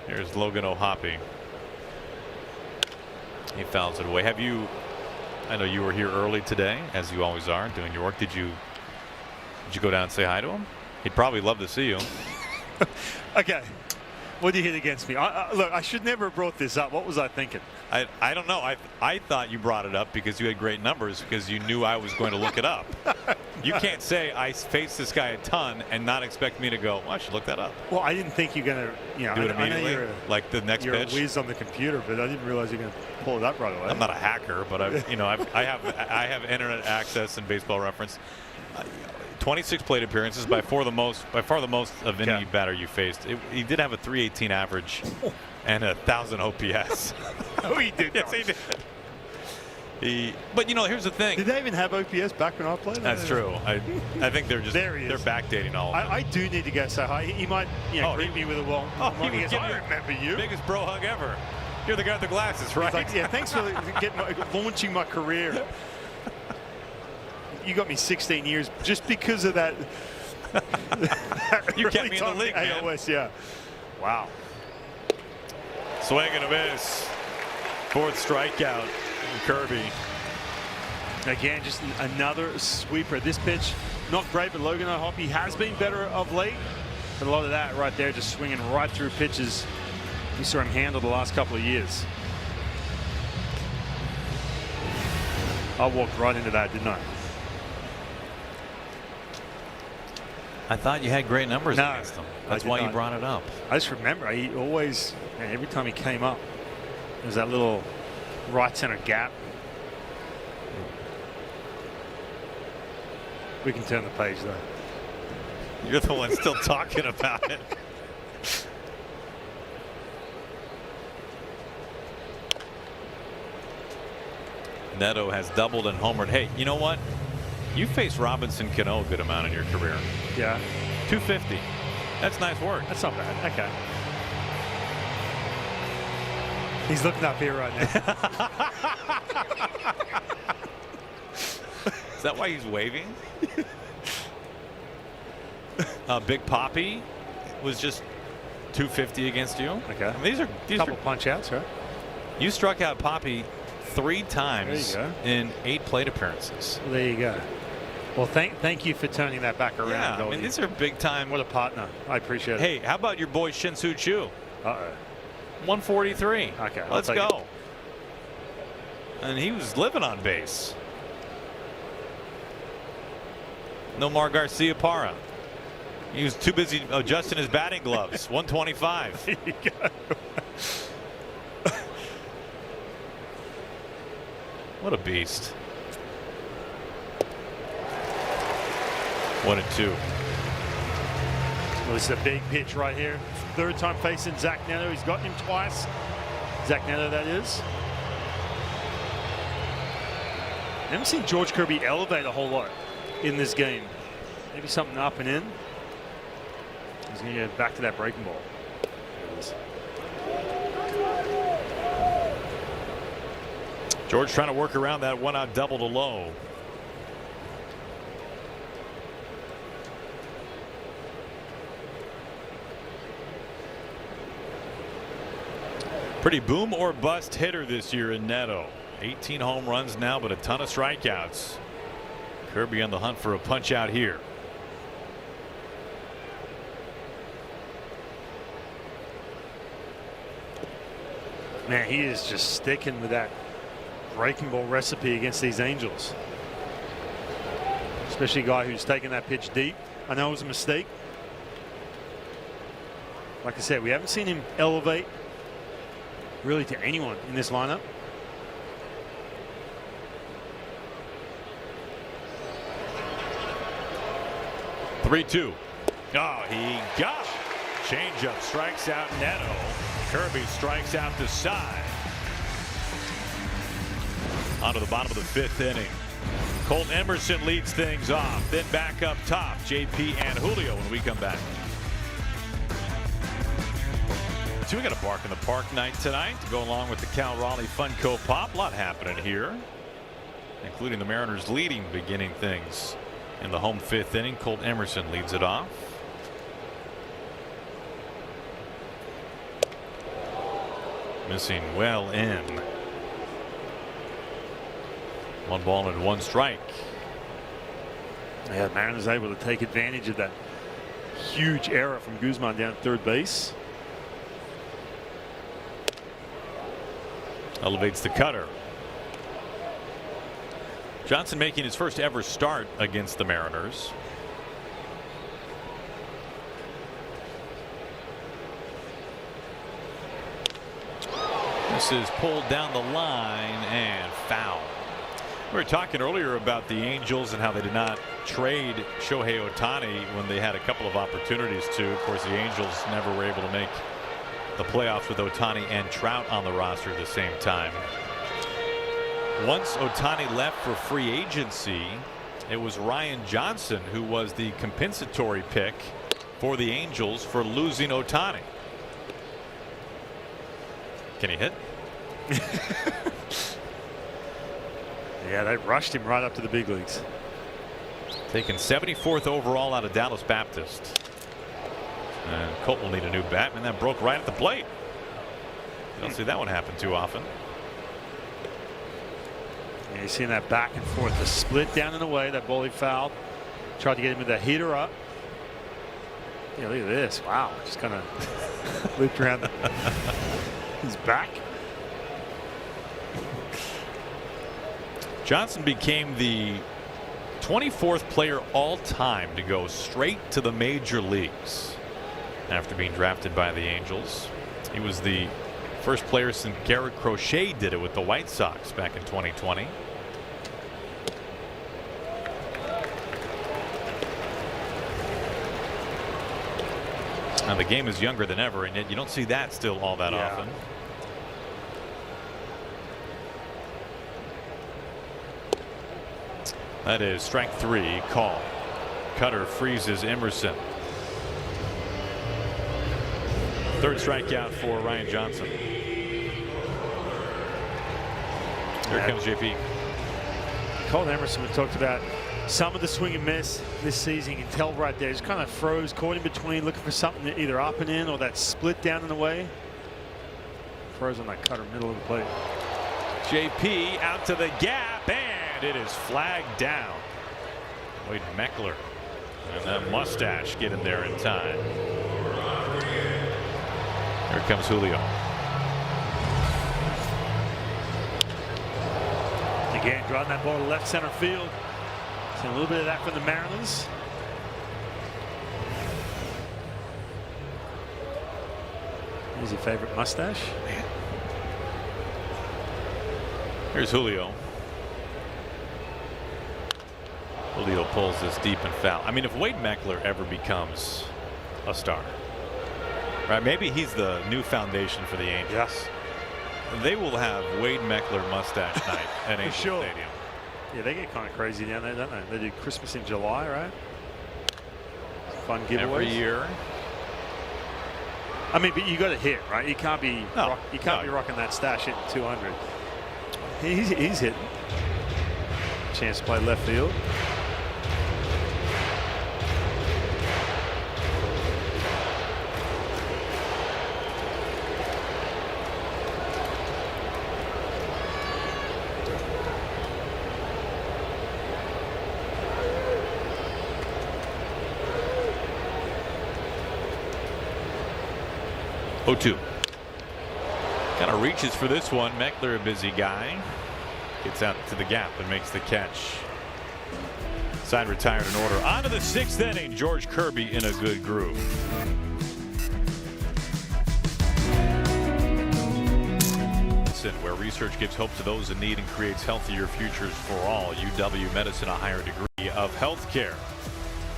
Here's Logan O'Hoppe. He fouls it away. I know you were here early today, as you always are, doing your work. Did you go down and say hi to him? He'd probably love to see you. Okay. What did you hit against me? Look, I should never have brought this up. What was I thinking? I don't know. I thought you brought it up because you had great numbers, because you knew I was going to look it up. You can't say I faced this guy a ton and not expect me to go, well, I should look that up. Well, I didn't think you're going to, do it immediately, like the next pitch. pitch. You're a whiz on the computer, but I didn't realize you're going to pull it up right away. I'm not a hacker, but I have internet access and Baseball Reference. 26 plate appearances, by far the most of any batter you faced. He did have a 318 average and a 1,000 OPS. Oh, he did. Yes, he did. But you know, here's the thing. Did they even have OPS back when I played? That's true. I think they're just There he is. they're backdating all of it. I do need to go say hi. He might greet me with a well. Oh, he goes, would give I you remember you. biggest bro hug ever. You're the guy with the glasses, right? He's like, yeah, thanks for launching my career. You got me 16 years just because of that. You kept me in the league, man. AOS, yeah. Wow. Swing and a miss. Fourth strikeout from Kirby. Again, just another sweeper. This pitch, not great, but Logan O'Hoppe has been better of late. But a lot of that right there, just swinging right through pitches we saw him handle the last couple of years. I walked right into that, didn't I? I thought you had great numbers against him. That's why you brought it up. I just remember he always, every time he came up, there was that little right center gap. We can turn the page though. You're the one still talking about it. Neto has doubled and homered. Hey, you know what? You faced Robinson Cano a good amount in your career. Yeah. 250. That's nice work. That's not bad. Okay. He's looking up here right now. Is that why he's waving? Big Papi was just 250 against you. Okay. I mean, these are couple punch outs, right? You struck out Papi 3 times in 8 plate appearances. Well, there you go. Well, thank you for turning that back around. Yeah, I mean, these are big time. What a partner. I appreciate it. Hey, how about your boy Shin-Soo Choo? 143. Okay, let's go. And he was living on base. Nomar Garcia Parra. He was too busy adjusting his batting gloves. 125. There you go. What a beast. 1-2. Well, this is a big pitch right here. Third time facing Zach Neto. He's gotten him twice. Zach Neto, that is. I haven't seen George Kirby elevate a whole lot in this game. Maybe something up and in. He's going to get back to that breaking ball. George trying to work around that 1-out double to low. Pretty boom or bust hitter this year in Neto. 18 home runs now, but a ton of strikeouts. Kirby on the hunt for a punch out here. Man, he is just sticking with that breaking ball recipe against these Angels. Especially a guy who's taken that pitch deep. I know it was a mistake. Like I said, we haven't seen him elevate really to anyone in this lineup. Three-two. Oh, he got it. Changeup strikes out Neto. Kirby strikes out the side. Onto the bottom of the 5th inning. Colt Emerson leads things off. Then back up top, JP and Julio when we come back. So we got a Bark in the Park night tonight to go along with the Cal Raleigh Funko Pop. A lot happening here, including the Mariners leading, beginning things in the home 5th inning. Colt Emerson leads it off. Missing well in. 1 ball and 1 strike. Yeah, Mariners able to take advantage of that huge error from Guzman down at third base. Elevates the cutter. Johnson making his first ever start against the Mariners. This is pulled down the line and foul. We were talking earlier about the Angels and how they did not trade Shohei Ohtani when they had a couple of opportunities to. Of course, the Angels never were able to make the playoffs with Ohtani and Trout on the roster at the same time. Once Ohtani left for free agency, it was Ryan Johnson who was the compensatory pick for the Angels for losing Ohtani. Can he hit? Yeah, they rushed him right up to the big leagues. Taken 74th overall out of Dallas Baptist. And Colt will need a new bat, and that broke right at the plate. You don't see that one happen too often. Yeah, you're seeing that back and forth, the split down and away. That ball he fouled. Tried to get him with the heater up. Yeah, look at this. Wow, just kind of looped around his back. Johnson became the 24th player all time to go straight to the major leagues after being drafted by the Angels. He was the first player since Garrett Crochet did it with the White Sox back in 2020. Now the game is younger than ever, and yet you don't see that still all that often. That is strike 3 call. Cutter freezes Emerson. Third strikeout for Ryan Johnson. Here comes JP. Cole Emerson, we talked about some of the swing and miss this season. You can tell right there. Just kind of froze, caught in between, looking for something either up and in or that split down and away. Froze on that cutter, middle of the plate. JP out to the gap, and it is flagged down. Wade Meckler and that mustache get in there in time. Here comes Julio. Again, driving that ball to left center field. Seeing a little bit of that from the Mariners. Here's your favorite mustache. Man. Here's Julio. Julio pulls this deep and foul. I mean, if Wade Meckler ever becomes a star, right? Maybe he's the new foundation for the Angels. Yes. They will have Wade Meckler mustache night at Angel Stadium. Yeah, they get kind of crazy down there, don't they? They do Christmas in July, right? Fun giveaways. Every year. I mean, but you got to hit, right? You can't be be No. rocking that stash hitting 200. He's hitting. Chance to play left field. Oh-2. Kind of reaches for this one. Meckler, a busy guy, gets out to the gap and makes the catch. Side retired in order. On to the 6th inning. George Kirby in a good groove. Where research gives hope to those in need and creates healthier futures for all. UW Medicine, a higher degree of health care.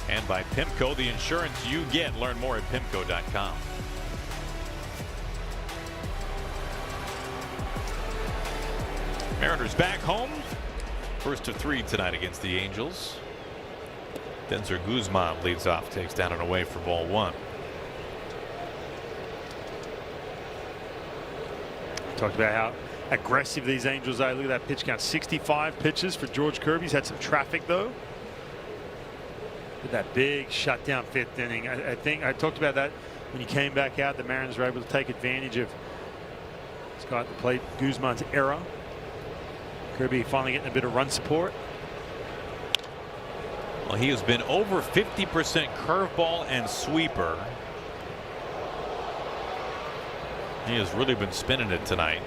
And by PIMCO, the insurance you get. Learn more at PIMCO.com. Mariners back home. First of 3 tonight against the Angels. Denzer Guzman leads off, takes down and away for ball 1. Talked about how aggressive these Angels are. Look at that pitch count. 65 pitches for George Kirby. He's had some traffic though. With that big shutdown 5th inning. I think I talked about that when he came back out. The Mariners were able to take advantage of Scott the plate Guzman's error. Kirby finally getting a bit of run support. Well, he has been over 50% curveball and sweeper. He has really been spinning it tonight.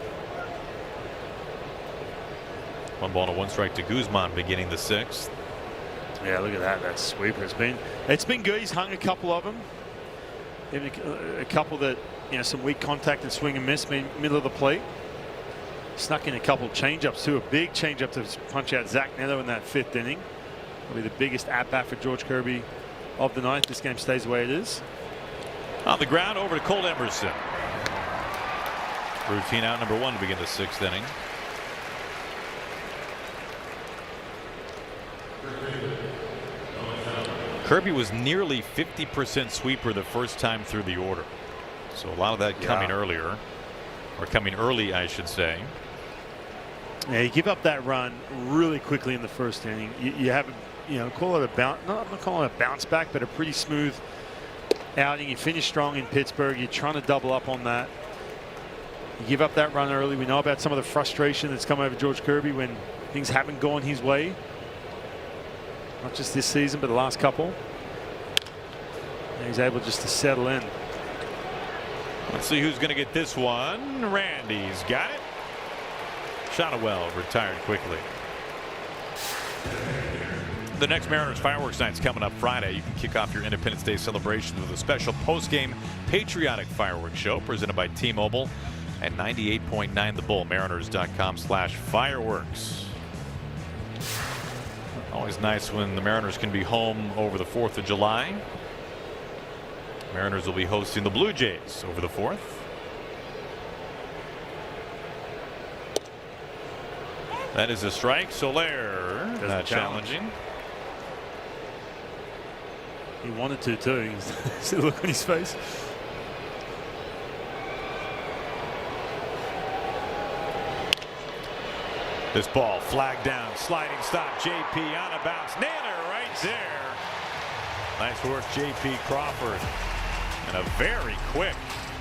1 ball and 1 strike to Guzman beginning the 6th. Yeah, look at that. That sweeper. It's been good. He's hung a couple of them. Even a couple that, you know, some weak contact and swing and miss, middle of the plate. Snuck in a couple of changeups too. A big changeup to punch out Zach Neto in that 5th inning. Probably the biggest at-bat for George Kirby of the night. This game stays the way it is. On the ground, over to Colt Emerson. Routine out number 1 to begin the 6th inning. Kirby was nearly 50% sweeper the first time through the order. So a lot of that coming earlier, or coming early, I should say. Yeah, you give up that run really quickly in the first inning. You have, call it a bounce. No, I'm not calling it a bounce back, but a pretty smooth outing. You finish strong in Pittsburgh. You're trying to double up on that. You give up that run early. We know about some of the frustration that's come over George Kirby when things haven't gone his way. Not just this season, but the last couple. And he's able just to settle in. Let's see who's going to get this one. Randy's got it. Shotwell retired quickly. The next Mariners fireworks night's coming up Friday. You can kick off your Independence Day celebrations with a special post-game patriotic fireworks show presented by T-Mobile at 98.9 The Bull. Mariners.com/fireworks. Always nice when the Mariners can be home over the 4th of July. Mariners will be hosting the Blue Jays over the 4th. That is a strike. Soler not challenging. He wanted to too. See the look on his face. This ball flagged down, sliding stop. JP on a bounce. Naylor right there. Nice work, JP Crawford. And a very quick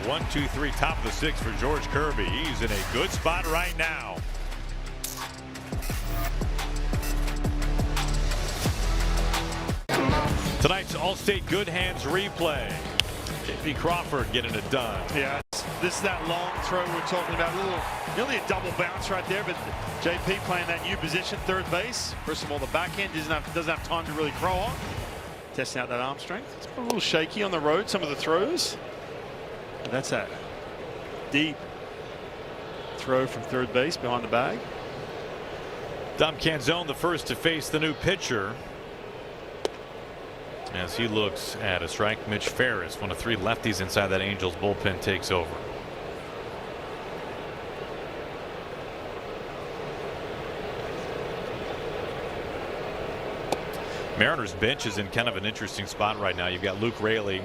1-2-3 top of the 6th for George Kirby. He's in a good spot right now. Tonight's Allstate Good Hands replay. JP Crawford getting it done. Yeah, this is that long throw we're talking about. Nearly a double bounce right there, but JP playing that new position, third base. First of all, the backhand doesn't have time to really grow on. Testing out that arm strength. It's a little shaky on the road, some of the throws. But that's that deep throw from third base behind the bag. Dom Canzone, the first to face the new pitcher. As he looks at a strike, Mitch Ferris, one of 3 lefties inside that Angels bullpen, takes over. Mariners bench is in kind of an interesting spot right now. You've got Luke Raley,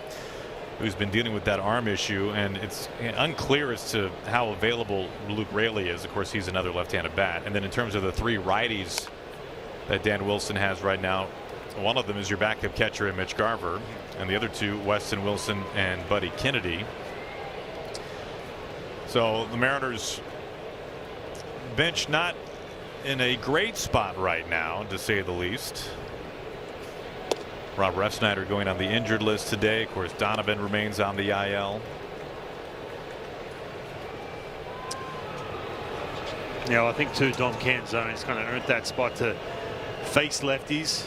who's been dealing with that arm issue, and it's unclear as to how available Luke Raley is. Of course, he's another left-handed bat. And then in terms of the 3 righties that Dan Wilson has right now, one of them is your backup catcher, Mitch Garver, and the other 2, Weston Wilson and Buddy Kennedy. So the Mariners bench not in a great spot right now, to say the least. Rob Refsnyder going on the injured list today. Of course, Donovan remains on the IL. Yeah, well, I think too, Dom Canzone has kind of earned that spot to face lefties.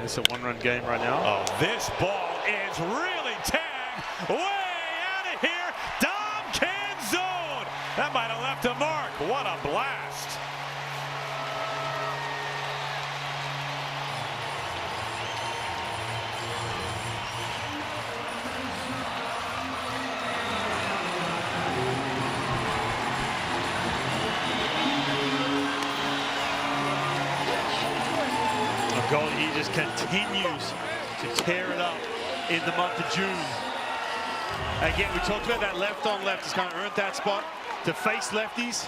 It's a 1-run game right now. Oh, this ball is really tagged way out of here. Dom Canzone. That might have left a mark. What a blast. He just continues to tear it up in the month of June. Again, we talked about that left on left. He's kind of earned that spot to face lefties,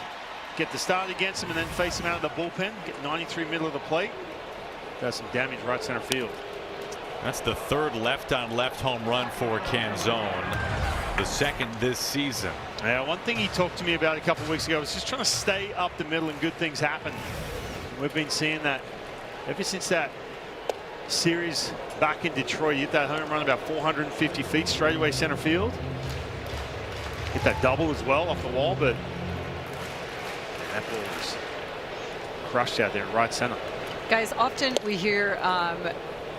get the start against them, and then face him out of the bullpen. Get 93 middle of the plate. Does some damage right center field. That's the 3rd left on left home run for Canzone, the 2nd this season. Yeah, one thing he talked to me about a couple of weeks ago was just trying to stay up the middle and good things happen. We've been seeing that ever since that series back in Detroit. He hit that home run about 450 feet straightaway center field. Hit that double as well off the wall, but that ball was crushed out there right center. Guys, often we hear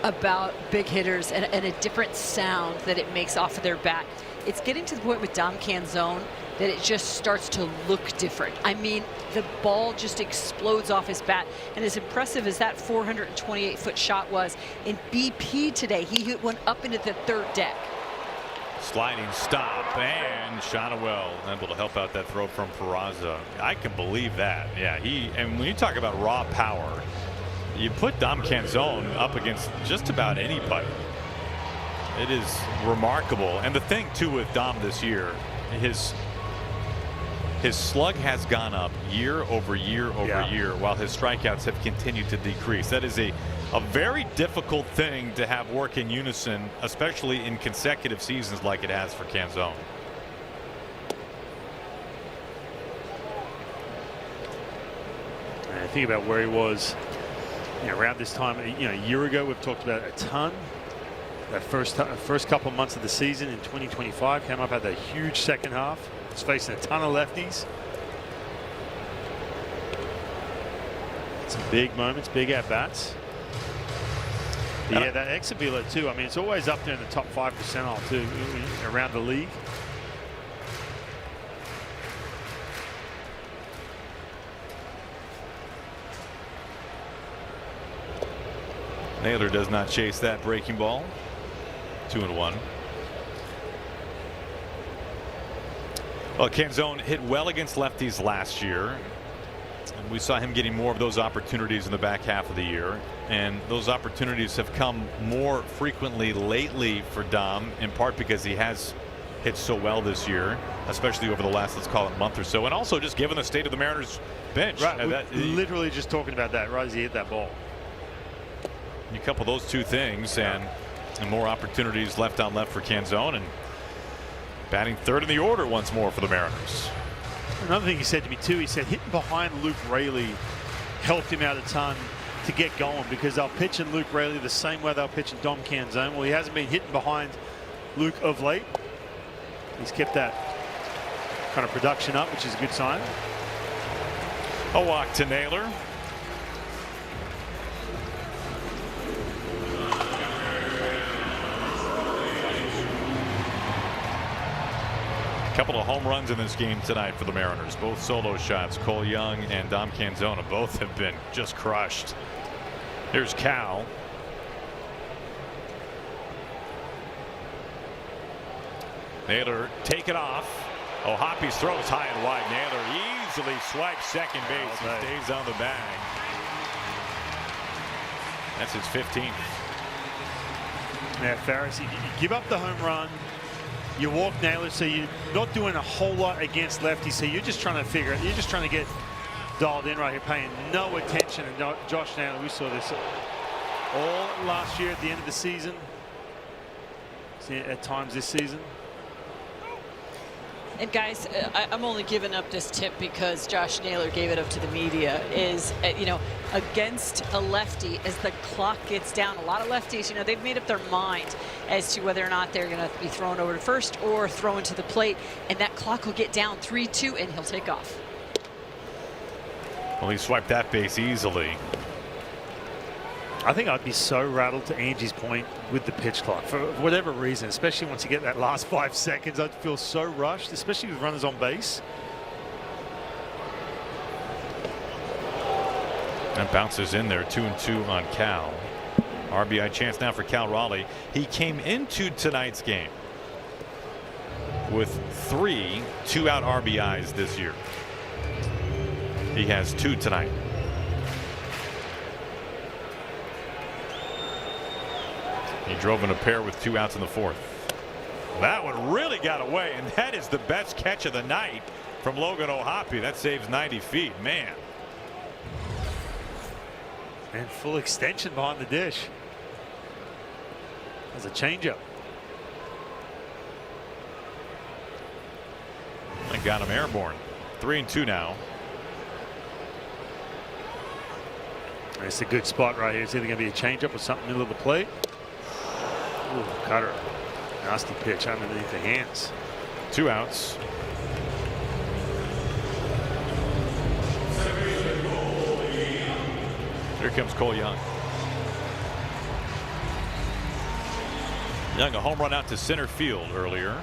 about big hitters and a different sound that it makes off of their bat. It's getting to the point with Dom Canzone that it just starts to look different. I mean, the ball just explodes off his bat. And as impressive as that 428-foot shot was, in BP today, he hit one up into the 3rd deck. Sliding stop, and Shotwell able to help out that throw from Peraza. I can believe that. Yeah, and when you talk about raw power, You put Dom Canzone up against just about anybody. It is remarkable. And the thing too with Dom this year, his slug has gone up year over year over year, while his strikeouts have continued to decrease. That is a very difficult thing to have work in unison, especially in consecutive seasons like it has for Canzone. And think about where he was, around this time, a year ago. We've talked about it a ton. That first couple of months of the season in 2025, came up, had that huge second half. Was facing a ton of lefties. Some big moments, big at bats. Yeah, that exit velo too. I mean, it's always up there in the top 5 percentile too, around the league. Naylor does not chase that breaking ball. 2-1. Well, Canzone hit well against lefties last year. And we saw him getting more of those opportunities in the back half of the year. And those opportunities have come more frequently lately for Dom, in part because he has hit so well this year, especially over the last, let's call it, month or so. And also just given the state of the Mariners bench. Right, literally just talking about that right as he hit that ball. You couple those two things and more opportunities left on left for Canzone, and batting third in the order once more for the Mariners. Another thing he said to me too, he said hitting behind Luke Raley helped him out a ton to get going, because they'll pitch in Luke Raley the same way they'll pitch in Dom Canzone. Well, he hasn't been hitting behind Luke of late. He's kept that kind of production up, which is a good sign. A walk to Naylor. Couple of home runs in this game tonight for the Mariners, both solo shots. Cole Young and Dom Canzone both have been just crushed. Here's Cal. Naylor take it off. Oh, Hoppy's throws high and wide. Naylor easily swipes second base and stays on the bag. That's his 15th. Yeah, Farris, you give up the home run. You walk Naylor, so you're not doing a whole lot against lefties. So you're just trying to figure it. You're just trying to get dialed in right here, paying no attention. And Josh Naylor, we saw this all last year at the end of the season. At times this season. And guys, I'm only giving up this tip because Josh Naylor gave it up to the media, is, against a lefty, as the clock gets down, a lot of lefties, they've made up their mind as to whether or not they're going to be thrown over to first or thrown to the plate, and that clock will get down 3-2 and he'll take off. Well, he swiped that base easily. I think I'd be so rattled, to Angie's point, with the pitch clock for whatever reason, especially once you get that last 5 seconds. I'd feel so rushed, especially with runners on base. And bounces in there. 2-2 on Cal. RBI chance now for Cal Raleigh. He came into tonight's game with 3 2-out RBIs this year. He has 2 tonight. He drove in a pair with 2 outs in the 4th. That one really got away, and that is the best catch of the night from Logan O'Hoppe. That saves 90 feet, man. And full extension behind the dish. There's a changeup. I got him airborne. 3-2 now. It's a good spot right here. It's either going to be a changeup or something middle of the plate. Ooh, cutter. Nasty pitch underneath the hands. 2 outs. Here comes Cole Young. Young, a home run out to center field earlier.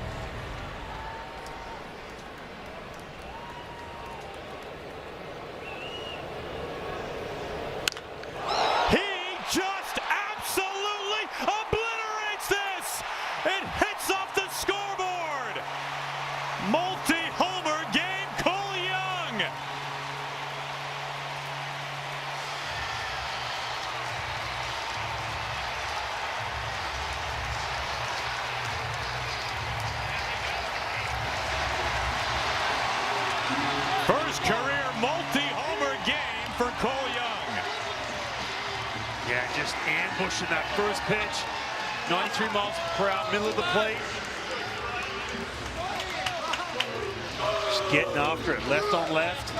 pushing that first pitch. 93 miles per hour, middle of the plate. Just getting after it, left on left.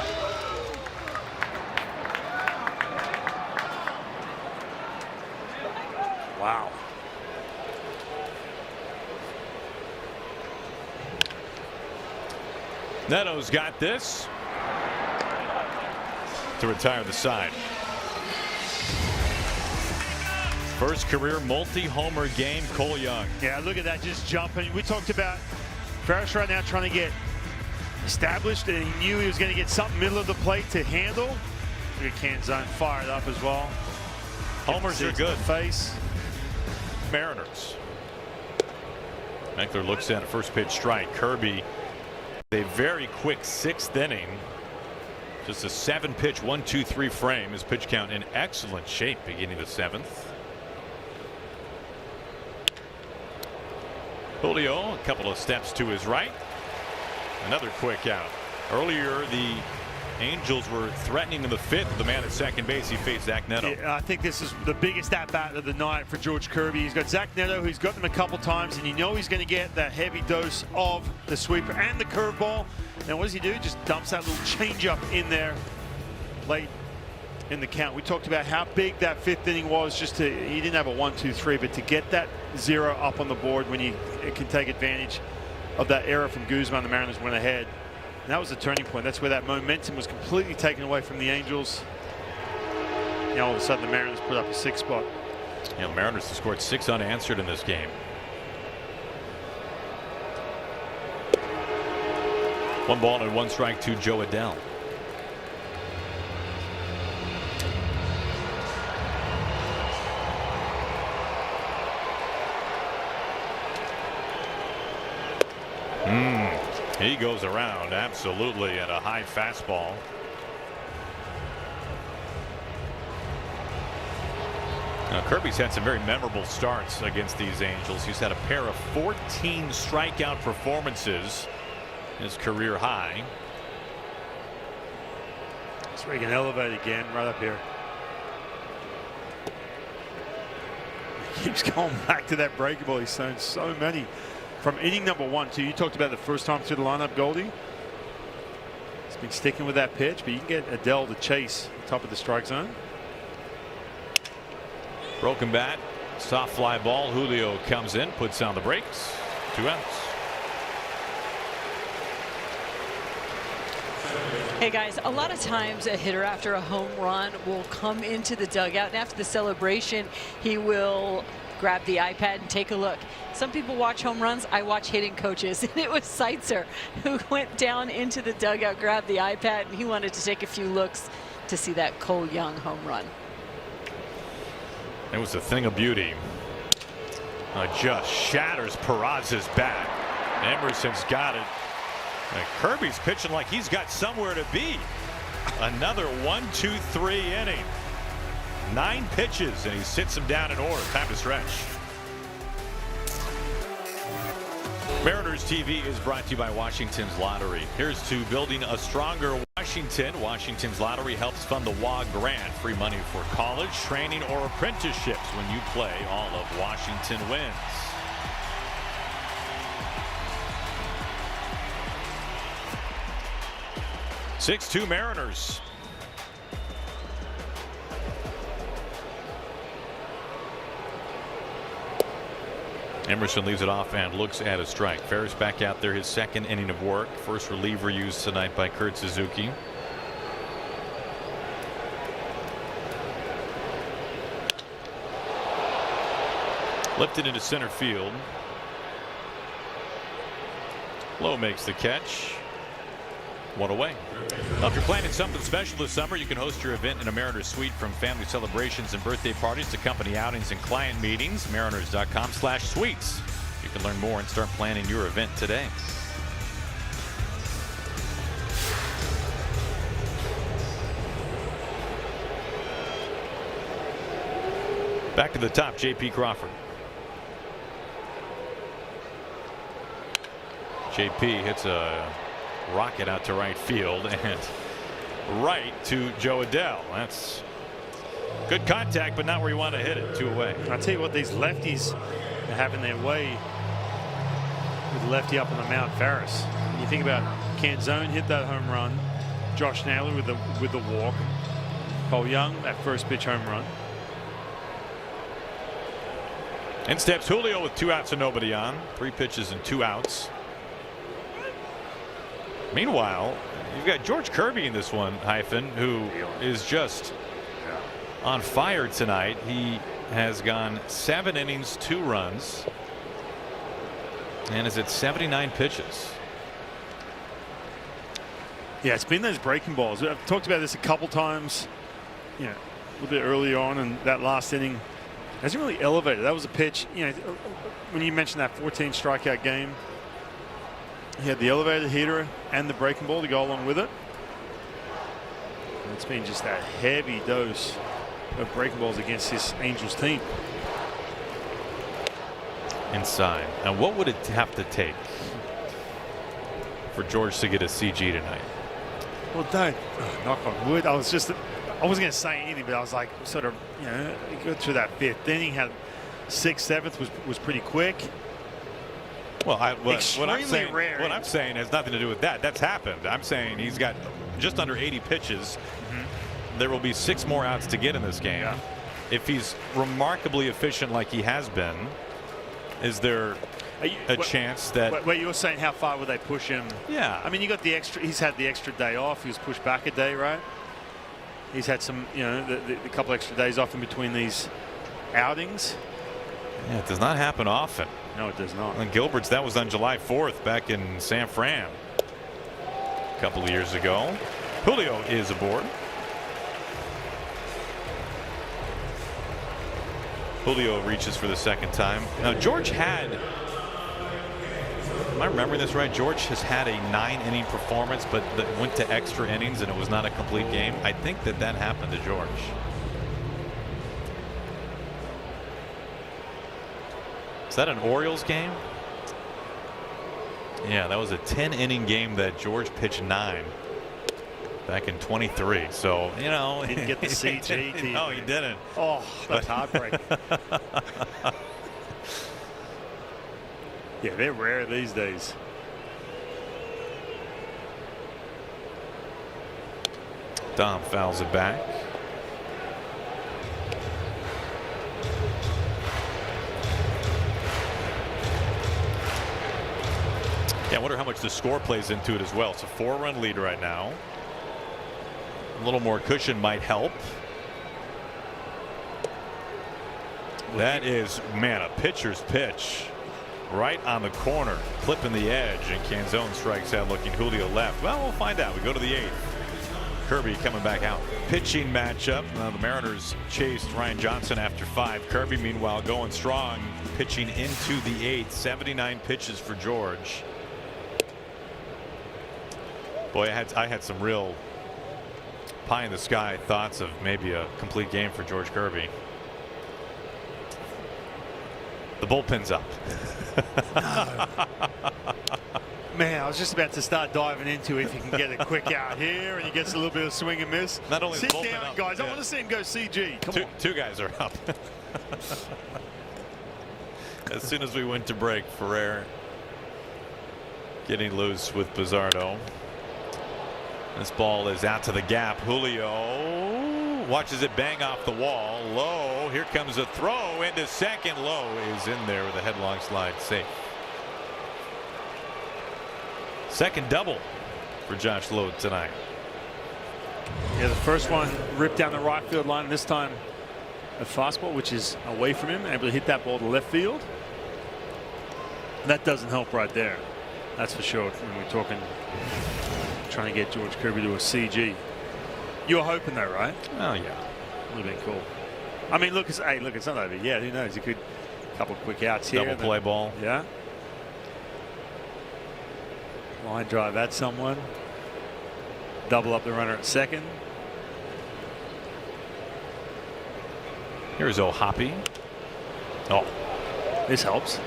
Wow. Neto's got this to retire the side. First career multi-homer game, Cole Young. Yeah, look at that, just jumping. We talked about Ferris right now trying to get established, and he knew he was going to get something middle of the plate to handle. Look at Canzone fired up as well. Homers are good. Face. Mariners. Meckler looks at a first pitch strike. Kirby, a very quick 6th inning. Just a 7-pitch 1-2-3 frame. His pitch count in excellent shape beginning the 7th. Julio, a couple of steps to his right. Another quick out. Earlier, the Angels were threatening in the 5th. The man at second base, he faced Zach Neto. Yeah, I think this is the biggest at-bat of the night for George Kirby. He's got Zach Neto, who's got them a couple times, and you know he's going to get that heavy dose of the sweeper and the curveball. Now, what does he do? Just dumps that little changeup in there late in the count. We talked about how big that 5th inning was. He didn't have a 1-2-3, but to get that 0 up on the board when it can take advantage of that error from Guzman, the Mariners went ahead. And that was the turning point. That's where that momentum was completely taken away from the Angels. Now all of a sudden the Mariners put up a 6 spot. Yeah, the Mariners have scored 6 unanswered in this game. 1 ball and 1 strike to Joe Adell. He goes around absolutely at a high fastball. Now, Kirby's had some very memorable starts against these Angels. He's had a pair of 14 strikeout performances, his career high. So we can elevate again right up here. He keeps going back to that breaking ball. He's thrown so many. From inning number 1, too. You talked about the first time through the lineup, Goldie. He's been sticking with that pitch, but you can get Adell to chase the top of the strike zone. Broken bat, soft fly ball. Julio comes in, puts on the brakes. 2 outs. Hey guys, a lot of times a hitter after a home run will come into the dugout, and after the celebration he will grab the iPad and take a look. Some people watch home runs. I watch hitting coaches, and it was Seitzer who went down into the dugout, grabbed the iPad, and he wanted to take a few looks to see that Cole Young home run. It was a thing of beauty. Just shatters Peraza's bat. Emerson's got it. And Kirby's pitching like he's got somewhere to be. Another 1-2-3 inning. 9 pitches, and he sits him down in order. Time to stretch. Mariners TV is brought to you by Washington's Lottery. Here's to building a stronger Washington. Washington's Lottery helps fund the WA grant. Free money for college, training, or apprenticeships when you play. All of Washington wins. Six-2 Mariners. Emerson leaves it off and looks at a strike. Ferris back out there, his 2nd inning of work. First reliever used tonight by Kurt Suzuki. Lifted into center field. Lowe makes the catch. 1 away. Now, if you're planning something special this summer, you can host your event in a Mariners suite. From family celebrations and birthday parties to company outings and client meetings. Mariners.com/suites. You can learn more and start planning your event today. Back to the top, J.P. Crawford. J.P. hits a rocket out to right field and right to Joe Adell. That's Good contact, but not where you want to hit it. 2 away. I tell you what, these lefties are having their way with lefty up on the mound. Farris. When you think about Canzone hit that home run, Josh Naylor with the walk, Cole Young that first pitch home run. In steps Julio with 2 outs and nobody on. 3 pitches and 2 outs. Meanwhile, you've got George Kirby in this one, Hyphen, who is just on fire tonight. He has gone 7 innings, 2 runs, and is at 79 pitches. Yeah, it's been those breaking balls. I've talked about this a couple times, you know, a little bit early on, and that last inning hasn't really elevated. That was a pitch, you know, when you mentioned that 14 strikeout game, he had the elevated heater and the breaking ball to go along with it. And it's been just that heavy dose of breaking balls against this Angels team. Inside. Now, what would it have to take for George to get a CG tonight? Well, don't knock on wood. I wasn't going to say anything, but I was like, sort of, you know, go through that 5th inning. Had 6th, 7th was pretty quick. Well, what I'm rare. saying has nothing to do with that. That's happened. I'm saying he's got just under 80 pitches. There will be 6 more outs to get in this game. Yeah. If he's remarkably efficient like he has been, is there a chance that? Wait, you're saying how far would they push him? Yeah. I mean, you got the extra. He's had the extra day off. He was pushed back a day, right? He's had some, you know, the couple extra days off in between these outings. Yeah, it does not happen often. No, it does not. And Gilbert's, that was on July 4th back in San Fran a couple of years ago. Julio is aboard. Julio reaches for the 2nd time. Now, George had, am I remembering this right? George has had a 9-inning performance, but that went to extra innings and it was not a complete game. I think that happened to George. Is that an Orioles game? Yeah, that was a 10-inning game that George pitched 9 back in 23. So, you know, he didn't get the CG. No, he didn't. Oh, that's heartbreaking. Yeah, they're rare these days. Dom fouls it back. Yeah, I wonder how much the score plays into it as well. It's a 4-run lead right now. A little more cushion might help. That is, man, a pitcher's pitch. Right on the corner, clipping the edge, and Canzone strikes out looking. Julio left. Well, we'll find out. We go to the 8th. Kirby coming back out. Pitching matchup. Now the Mariners chased Ryan Johnson after 5. Kirby, meanwhile, going strong, pitching into the 8th. 79 pitches for George. Boy, I had some real pie in the sky thoughts of maybe a complete game for George Kirby. The bullpen's up. Man, I was just about to start diving into if you can get a quick out here and he gets a little bit of swing and miss. Not only sit the bullpen down, up, guys. yeah. I want to see him go CG. Come on. 2 guys are up. As soon as we went to break, Ferrer getting loose with Pizzardo. This ball is out to the gap. Julio watches it bang off the wall. Low. Here comes a throw into second. Low is in there with a headlong slide safe. Second double for Josh Lowe tonight. Yeah, the first one ripped down the right field line. This time a fastball, which is away from him, able to hit that ball to left field. That doesn't help right there. That's for sure. When we're talking trying to get George Kirby to a CG. You were hoping though, right? Oh yeah. Would have been cool. I mean, look, it's not over yet. Who knows? He could couple quick outs here. Double play ball. Yeah. Line drive at someone. Double up the runner at second. Here's O'Hoppe. Oh, this helps.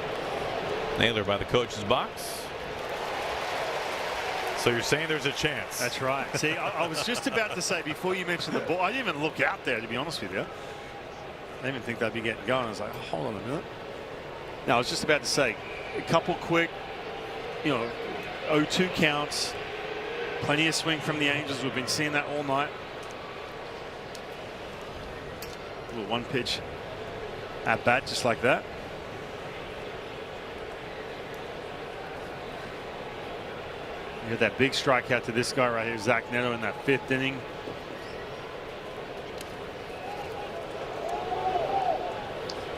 Naylor by the coach's box. So you're saying there's a chance? That's right. See, I was just about to say before you mentioned the ball, I didn't even look out there, to be honest with you. I didn't even think they'd be getting going. I was like, oh, hold on a minute. No, I was just about to say a couple quick, 0-2 counts. Plenty of swing from the Angels. We've been seeing that all night. A little one pitch at bat, just like that. You had that big strikeout to this guy right here, Zach Neto, in that 5th inning.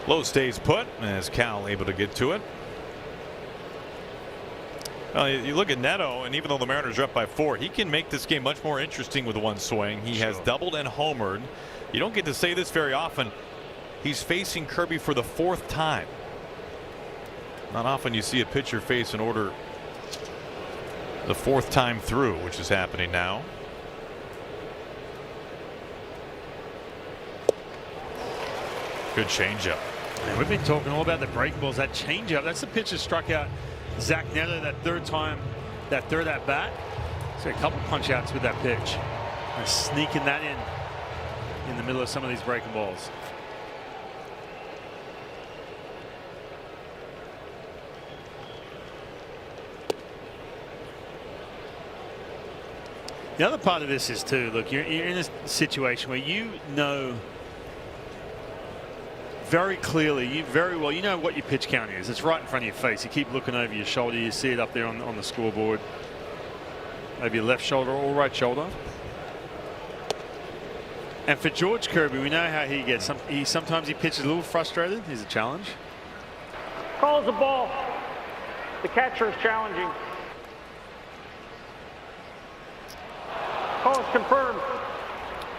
Low stays put as Cal able to get to it. Well, you look at Neto, and even though the Mariners are up by 4, he can make this game much more interesting with one swing. He has doubled and homered. You don't get to say this very often. He's facing Kirby for the 4th time. Not often you see a pitcher face an order the 4th time through, which is happening now. Good changeup. And we've been talking all about the break balls. That changeup, that's the pitch that struck out Zach Neto that 3rd time, that 3rd at bat. So a couple punch outs with that pitch. And sneaking that in the middle of some of these breaking balls. The other part of this is too, look, you're in a situation where you know very clearly, you know what your pitch count is. It's right in front of your face. You keep looking over your shoulder. You see it up there on the scoreboard. Maybe your left shoulder or right shoulder. And for George Kirby, we know how he gets. Sometimes he pitches a little frustrated. He's a challenge. Calls the ball. The catcher is challenging. Call is confirmed.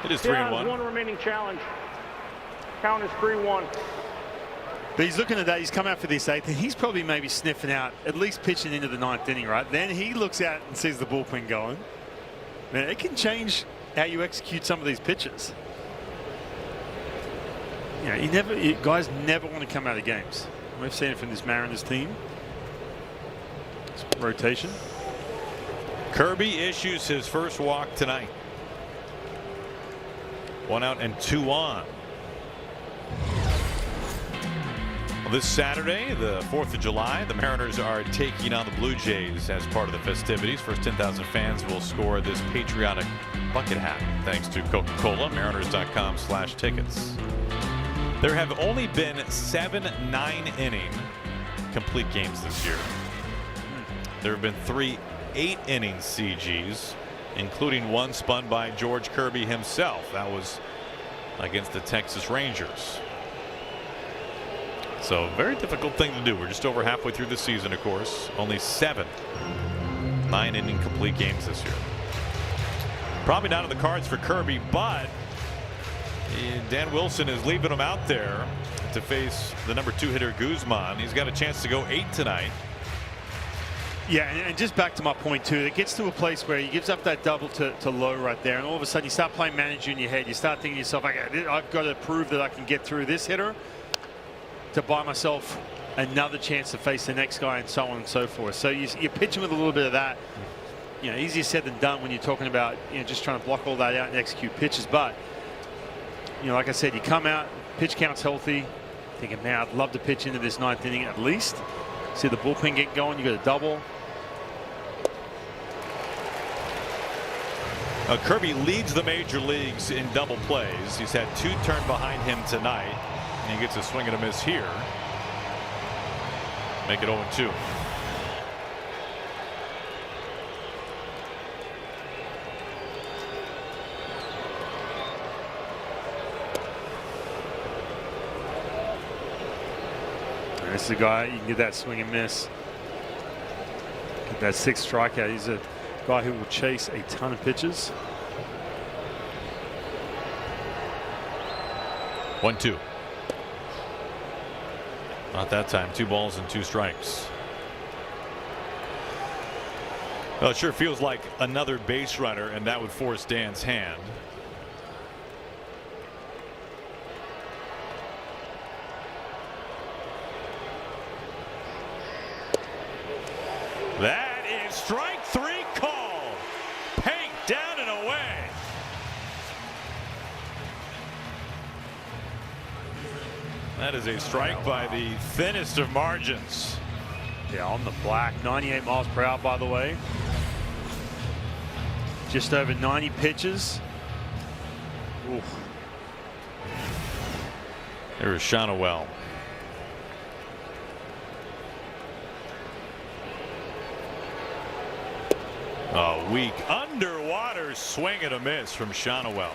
It is 3-1. 1 remaining challenge. Count is 3-1. But he's looking at that. He's come out for this 8th, and he's probably maybe sniffing out at least pitching into the 9th inning, right? Then he looks out and sees the bullpen going. Man, it can change how you execute some of these pitches. Guys never want to come out of games. We've seen it from this Mariners team. It's rotation. Kirby issues his first walk tonight. 1 out and 2 on. Well, this Saturday, the 4th of July, the Mariners are taking on the Blue Jays as part of the festivities. First 10,000 fans will score this patriotic bucket hat thanks to Coca-Cola. Mariners.com/tickets. There have only been 7 9-inning complete games this year. There have been 3 8-inning CGs, including one spun by George Kirby himself. That was against the Texas Rangers. So very difficult thing to do. We're just over halfway through the season, of course. Only 7 9-inning complete games this year. Probably not on the cards for Kirby, but Dan Wilson is leaving him out there to face the number 2 hitter Guzman. He's got a chance to go 8 tonight. Yeah, and just back to my point too, it gets to a place where he gives up that double to Lowe right there, and all of a sudden you start playing manager in your head. You start thinking to yourself, I've got to prove that I can get through this hitter to buy myself another chance to face the next guy, and so on and so forth. So you're pitching with a little bit of that. Easier said than done when you're talking about just trying to block all that out and execute pitches. But like I said, you come out, pitch count's healthy, thinking, man, I'd love to pitch into this 9th inning at least. See the bullpen get going. You got a double. Kirby leads the major leagues in double plays. He's had 2 turn behind him tonight, and he gets a swing and a miss here. Make it 0-2. This is a guy you can get that swing and miss. Get that 6th strikeout. He's a guy who will chase a ton of pitches. 1-2. Not that time. 2 balls and 2 strikes. Well, it sure feels like another base runner, and that would force Dan's hand. That is strike 3 called. That is a strike by the thinnest of margins. Yeah, on the black. 98 miles per hour, by the way. Just over 90 pitches. Oof. There is Shonowell. A weak underwater swing and a miss from Shonowell.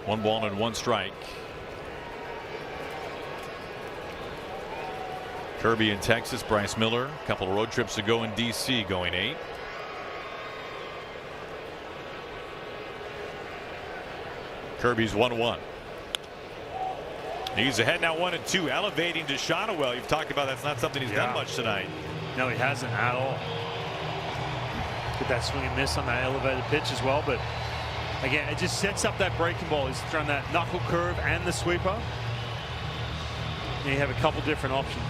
One ball and one strike. Kirby in Texas, Bryce Miller, a couple of road trips ago in DC, going 8. Kirby's 1-1. He's ahead now 1-2, elevating to Shonowell. You've talked about that's not something he's done much tonight. No, he hasn't at all. Get that swing and miss on that elevated pitch as well, but again, it just sets up that breaking ball. He's thrown that knuckle curve and the sweeper. And you have a couple different options.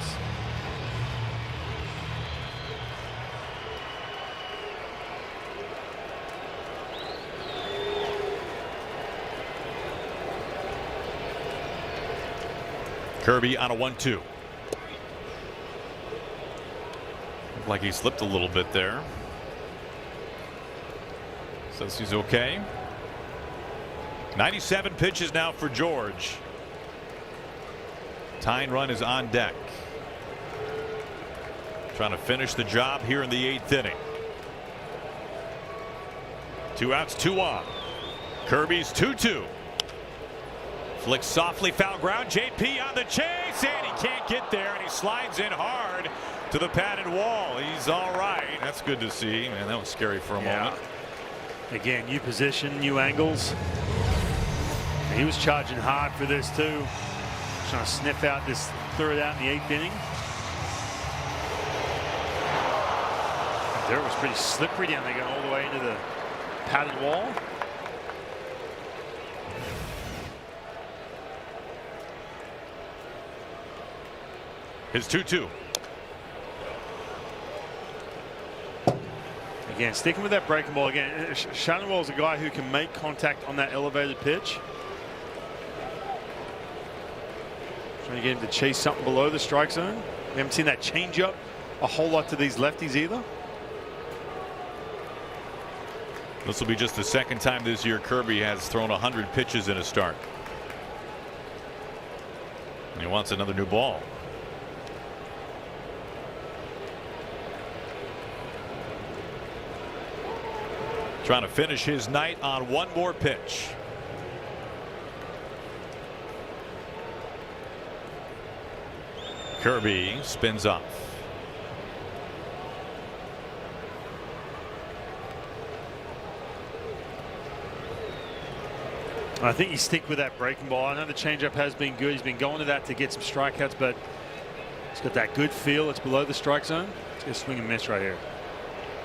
Kirby on a 1-2. Looked like he slipped a little bit there. Says he's okay. 97 pitches now for George. Tying run is on deck. Trying to finish the job here in the 8th inning. 2 outs, 2 on. Kirby's 2-2. Flicks softly, foul ground. JP on the chase, and he can't get there, and he slides in hard to the padded wall. He's all right. That's good to see. Man, that was scary for a moment. Again, new position, new angles. And he was charging hard for this too. Trying to sniff out this third out in the 8th inning. There it was pretty slippery down there, going all the way into the padded wall. His 2-2. Again, sticking with that breaking ball. Again, Shonowell is a guy who can make contact on that elevated pitch. Trying to get him to chase something below the strike zone. We haven't seen that change up a whole lot to these lefties either. This will be just the second time this year Kirby has thrown 100 pitches in a start. And he wants another new ball. Trying to finish his night on one more pitch. Kirby spins off. I think you stick with that breaking ball. I know the changeup has been good. He's been going to that to get some strikeouts, but it's got that good feel. It's below the strike zone. It's going to swing and miss right here.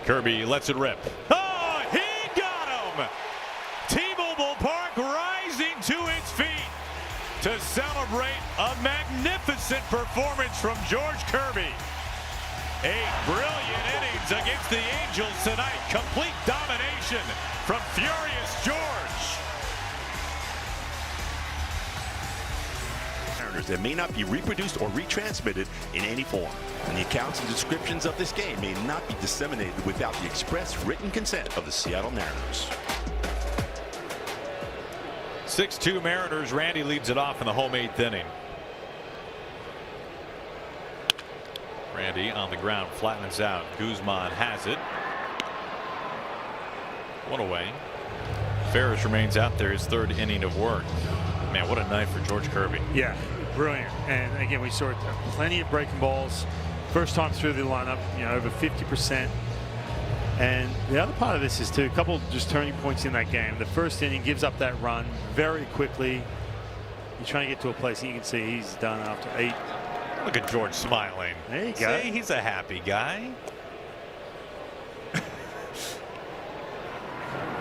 Kirby lets it rip. Oh, he got him! T-Mobile Park rising to its feet to celebrate a magnificent performance from George Kirby. 8 brilliant innings against the Angels tonight. Complete domination from Furious George. That may not be reproduced or retransmitted in any form. And the accounts and descriptions of this game may not be disseminated without the express written consent of the Seattle Mariners. 6-2 Mariners. Randy leads it off in the home 8th inning. Randy on the ground, flattens out. Guzman has it. 1 away. Ferris remains out there, his 3rd inning of work. Man, what a night for George Kirby. Yeah, brilliant. And again, we saw plenty of breaking balls. First time through the lineup, you know, over 50%. And the other part of this is too, a couple just turning points in that game. The first inning gives up that run very quickly. You're trying to get to a place, and you can see he's done after 8. Look at George smiling. There you go. See, he's a happy guy.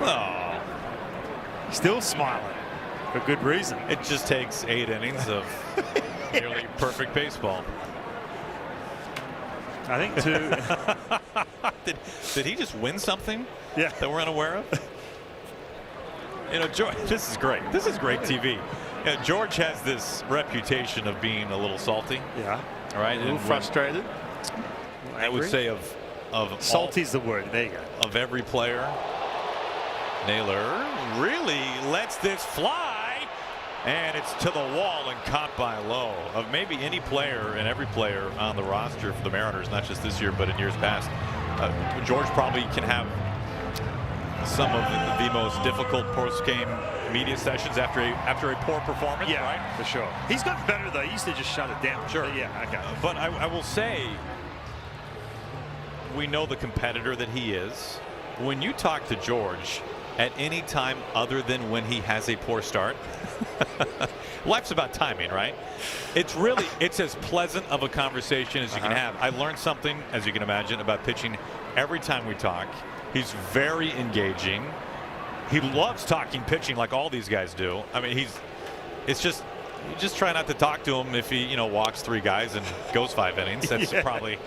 Oh. Still smiling for good reason. It just takes 8 innings of nearly perfect baseball. I think too. Did he just win something? Yeah. That we're unaware of? You know, George, this is great. This is great TV. You know, George has this reputation of being a little salty. Yeah. All right. A little frustrated. I would say of salty's the word. There you go. Of every player. Naylor really lets this fly, and it's to the wall and caught by Lowe. Of maybe any player and every player on the roster for the Mariners, not just this year but in years past, George probably can have some of the most difficult post-game media sessions after a poor performance. Yeah, right? For sure. He's gotten better though. He used to just shut it down. Sure. But yeah. Okay. But I will say, we know the competitor that he is. When you talk to George at any time other than when he has a poor start, life's about timing, right? It's as pleasant of a conversation as you can have. I learned something, as you can imagine, about pitching every time we talk. He's very engaging. He loves talking pitching like all these guys do. I mean, you just try not to talk to him if he, walks 3 guys and goes 5 innings. That's probably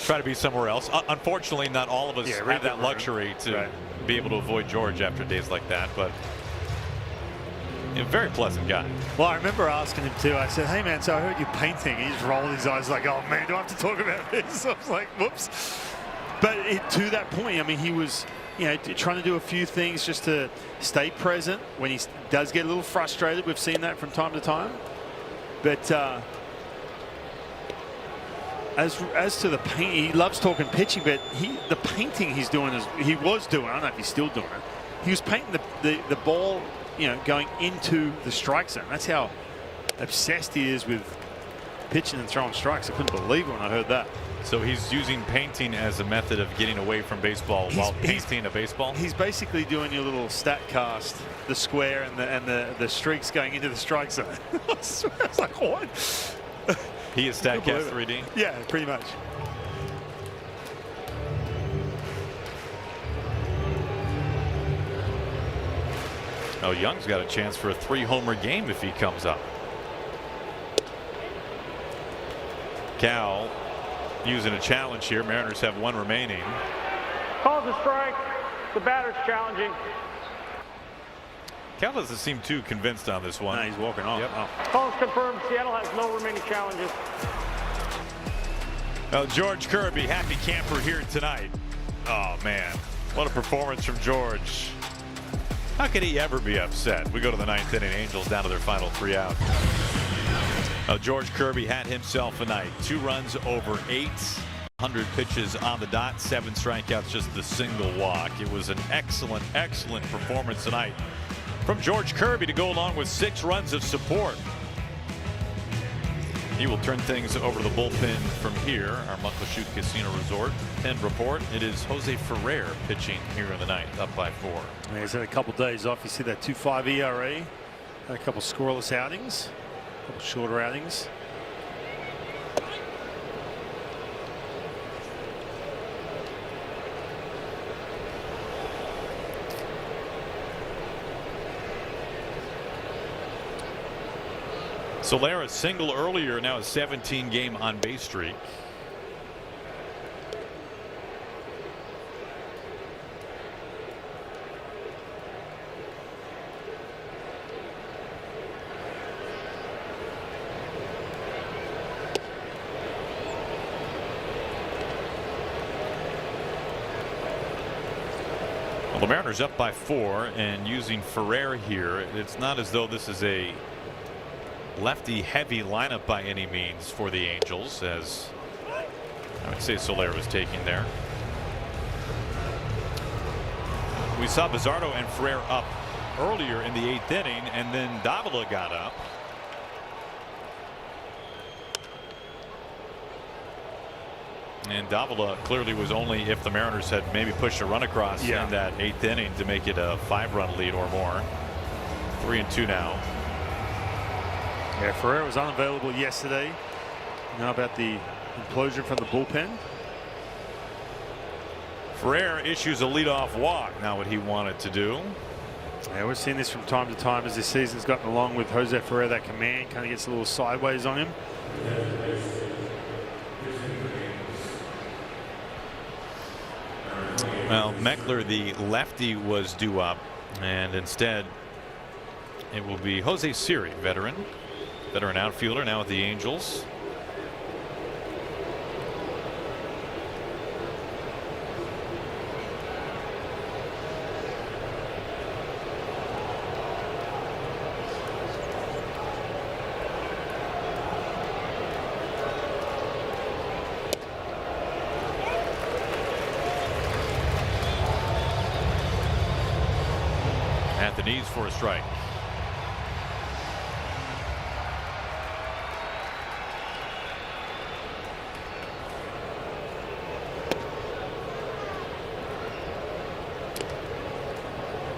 try to be somewhere else. Unfortunately, not all of us have that luxury to be able to avoid George after days like that, but very pleasant guy. Well, I remember asking him too. I said, "Hey man, so I heard you painting." He just rolled his eyes like, "Oh man, do I have to talk about this?" I was like, "Whoops." But to that point, I mean, he was, trying to do a few things just to stay present when he does get a little frustrated. We've seen that from time to time. But as to the paint, he loves talking pitching, but the painting he was doing, I don't know if he's still doing it. He was painting the ball, going into the strike zone. That's how obsessed he is with pitching and throwing strikes. I couldn't believe it when I heard that. So he's using painting as a method of getting away from baseball while painting a baseball? He's basically doing your little stat cast, the square and the streaks going into the strike zone. I was like, what? He is StatCast 3D? Yeah, pretty much. Oh, Young's got a chance for a 3-homer game if he comes up. Cal using a challenge here. Mariners have 1 remaining. Calls a strike. The batter's challenging. Cal doesn't seem too convinced on this one. No, he's walking off. Yep. Oh. Calls confirmed. Seattle has no remaining challenges. Well, George Kirby, happy camper here tonight. Oh, man. What a performance from George. How could he ever be upset? We go to the 9th inning. Angels down to their final 3 out. George Kirby had himself a night. 2 runs over 8. 100 pitches on the dot. 7 strikeouts, just the single walk. It was an excellent, excellent performance tonight from George Kirby to go along with 6 runs of support. He will turn things over to the bullpen from here. Our Muckleshoot Casino Resort and report. It is Jose Ferrer pitching here in the 9th, up by 4. Yeah, he's had a couple days off. You see that 2.5 ERA. Had a couple scoreless outings. A couple shorter outings. Solera single earlier, now a 17-game on-base streak. Well, the Mariners up by 4 and using Ferrer here. It's not as though this is a lefty heavy lineup by any means for the Angels, as I would say Solera was taking there. We saw Bizzardo and Ferrer up earlier in the 8th inning, and then Davila got up. And Davila clearly was only if the Mariners had maybe pushed a run across in that 8th inning to make it a 5-run lead or more. 3-2 now. Yeah, Ferrer was unavailable yesterday. Now about the implosion from the bullpen. Ferrer issues a leadoff walk. Not what he wanted to do. Yeah, we've seen this from time to time as this season's gotten along with Jose Ferrer. That command kind of gets a little sideways on him. Well, Meckler, the lefty, was due up, and instead it will be Jose Siri, veteran outfielder, now with the Angels. At the knees for a strike.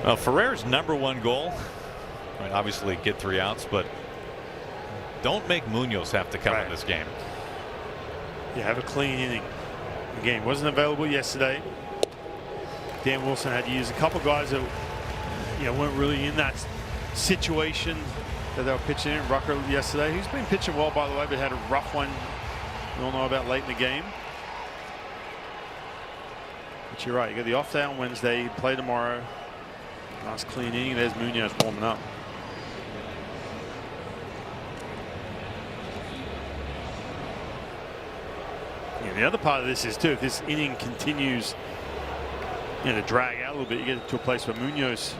Well, Ferrer's #1 goal, I mean, obviously get 3 outs, but don't make Munoz have to come in this game. Yeah, have a clean inning. Again, wasn't available yesterday. Dan Wilson had to use a couple guys that weren't really in that situation that they were pitching in. Rucker yesterday, who's been pitching well, by the way, but had a rough one we all know about late in the game. But you're right, you got the off day on Wednesday, play tomorrow. Nice clean inning. There's Munoz warming up. Yeah, the other part of this is too, if this inning continues to drag out a little bit, you get to a place where Munoz.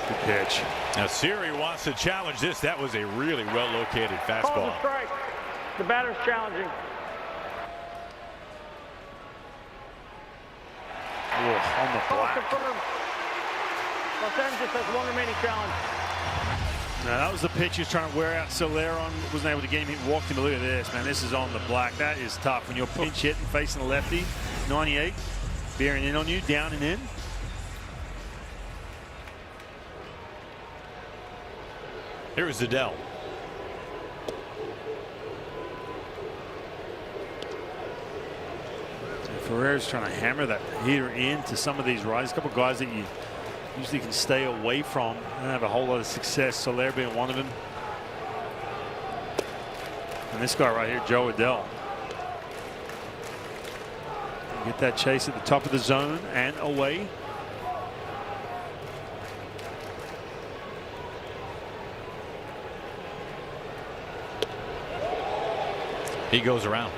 Good pitch. Now Siri wants to challenge this. That was a really well located Calls fastball. a strike. The batter's challenging. On the Call black. confirmed. Los Angeles has 1 remaining challenge. Now that was the pitch he was trying to wear out Soler on. Wasn't able to get him. He walked him. Look at this, man. This is on the black. That is tough when you're pinch hitting, facing the lefty. 98, bearing in on you, down and in. Here's Zadell. Ferrer's trying to hammer that heater into some of these rides. A couple of guys that you usually can stay away from and have a whole lot of success. Soler being one of them. And this guy right here, Joe Adell. Get that chase at the top of the zone and away. He goes around.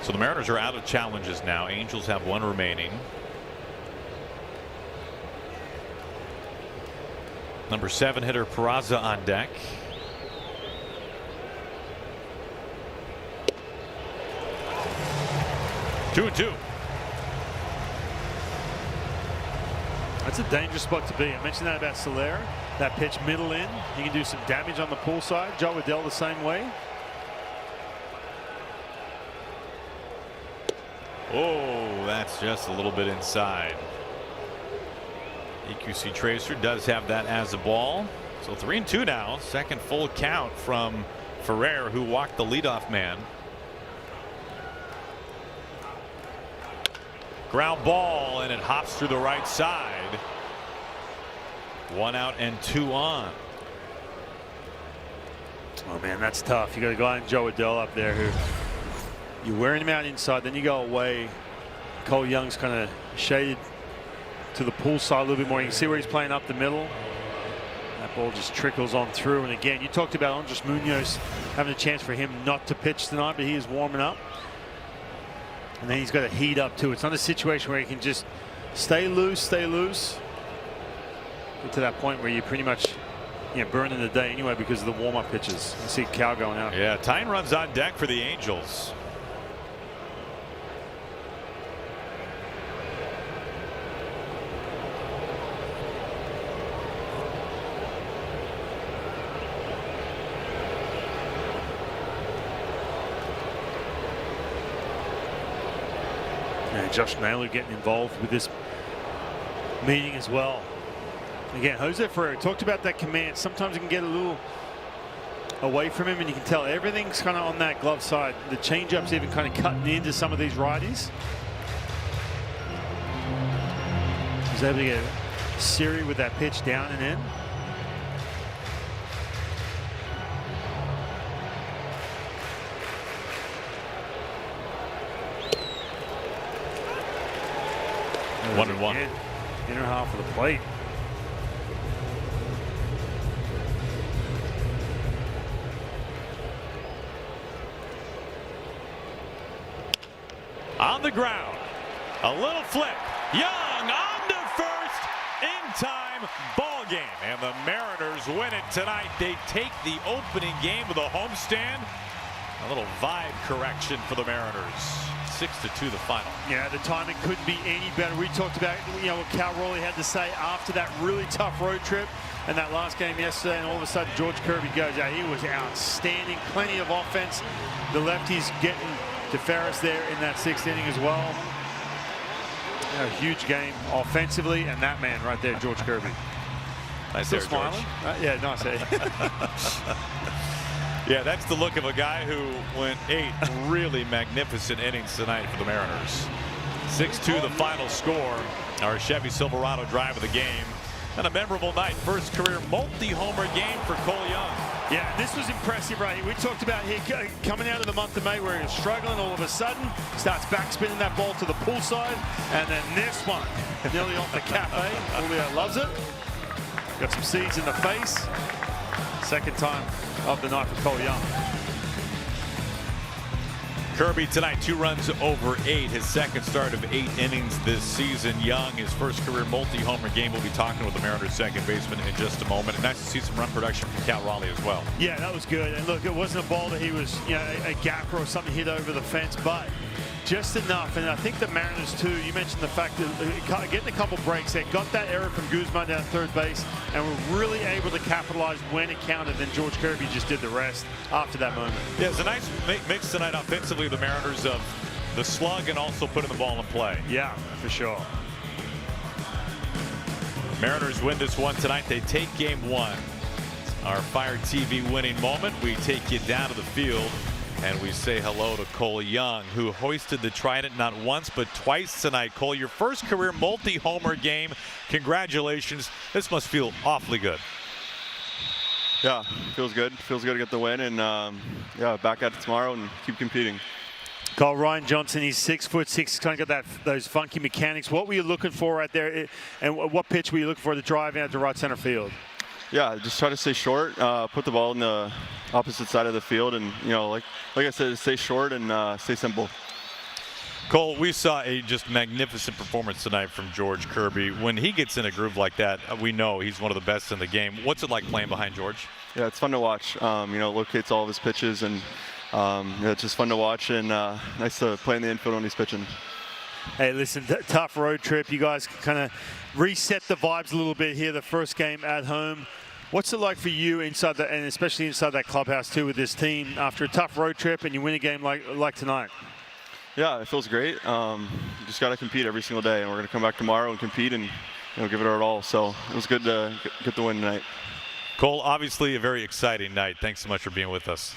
So the Mariners are out of challenges now. Angels have 1 remaining. Number 7 hitter Peraza on deck. Two and two. That's a dangerous spot to be. I mentioned that about Soler. That pitch middle in. He can do some damage on the pull side. Joe Adell the same way. Oh, that's just a little bit inside. EQC Tracer does have that as a ball. So 3-2 now. Second full count from Ferrer, who walked the leadoff man. Ground ball, and it hops through the right side. 1 out and 2 on. Oh man, that's tough. You got a guy in Joe Adell up there who you're wearing him out inside, then you go away. Cole Young's kind of shaded to the pull side a little bit more. You can see where he's playing up the middle. That ball just trickles on through. And again, you talked about Andres Munoz having a chance for him not to pitch tonight, but he is warming up. And then he's got to heat up too. It's not a situation where he can just stay loose. Get to that point where you're pretty much burning the day anyway because of the warm-up pitches. You see Cal going out. Yeah, Tyne runs on deck for the Angels. And Josh Naylor getting involved with this meeting as well. Again, Jose Ferrer talked about that command. Sometimes it can get a little away from him, and you can tell everything's kind of on that glove side. The changeup's even kind of cutting into some of these righties. Was able to get Siri with that pitch down and in. One and one. Inner half of the plate. On the ground, a little flip. Young on to first, in time, ball game. And the Mariners win it tonight. They take the opening game of the homestand. A little vibe correction for the Mariners. 6-2 the final. Yeah, the timing couldn't be any better. We talked about, what Cal Raleigh had to say after that really tough road trip and that last game yesterday, and all of a sudden George Kirby goes out. He was outstanding. Plenty of offense. The lefties getting to Ferris there in that 6th inning as well. A huge game offensively, and that man right there, George Kirby. Nice Still there, smiling. Yeah, nice. Yeah, that's the look of a guy who went 8 really magnificent innings tonight for the Mariners. 6-2 the final score. Our Chevy Silverado drive of the game. And a memorable night. First career multi-homer game for Cole Young. Yeah, this was impressive, right? We talked about here coming out of the month of May where he was struggling. All of a sudden, starts backspinning that ball to the pull side. And then this one, nearly off the cafe. Julio loves it. Got some seeds in the face. Second time of the night for Cole Young. Kirby tonight, 2 runs over 8. His second start of 8 innings this season. Young, his first career multi-homer game. We'll be talking with the Mariners second baseman in just a moment. And nice to see some run production from Cal Raleigh as well. Yeah, that was good. And look, it wasn't a ball that he was, a gapper or something hit over the fence, but just enough. And I think the Mariners too, you mentioned the fact that getting a couple breaks, they got that error from Guzman down at third base and were really able to capitalize when it counted. Then George Kirby just did the rest after that moment. Yeah, it's a nice mix tonight offensively, the Mariners, of the slug and also putting the ball in play. Yeah, for sure. Mariners win this one tonight. They take game 1. Our Fire TV winning moment. We take you down to the field and we say hello to Cole Young, who hoisted the trident not once but twice tonight. Cole, your first career multi-homer game. Congratulations. This must feel awfully good. Yeah, feels good. Feels good to get the win, and yeah, back at it tomorrow and keep competing. Cole, Ryan Johnson, he's 6'6", kind of got those funky mechanics. What were you looking for right there, and what pitch were you looking for to drive out to right center field? Yeah, just try to stay short, put the ball in the opposite side of the field, and like I said, stay short and stay simple. Cole, we saw a just magnificent performance tonight from George Kirby. When he gets in a groove like that, we know he's one of the best in the game. What's it like playing behind George? Yeah, it's fun to watch. Locates all of his pitches, and it's just fun to watch, and nice to play in the infield when he's pitching. Hey, listen, tough road trip. You guys kind of reset the vibes a little bit here, the first game at home. What's it like for you inside and especially inside that clubhouse too with this team after a tough road trip and you win a game like tonight? Yeah, it feels great. Just got to compete every single day, and we're going to come back tomorrow and compete and give it our all. So it was good to get the win tonight. Cole, obviously a very exciting night. Thanks so much for being with us.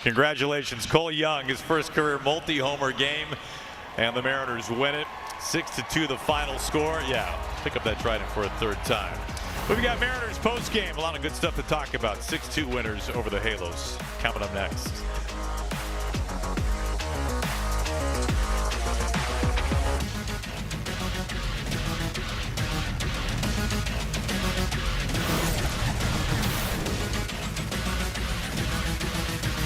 Congratulations, Cole Young, his first career multi-homer game, and the Mariners win it. 6-2 the final score. Yeah, pick up that trident for a third time. We've got Mariners post-game. A lot of good stuff to talk about. 6-2 winners over the Halos. Coming up next.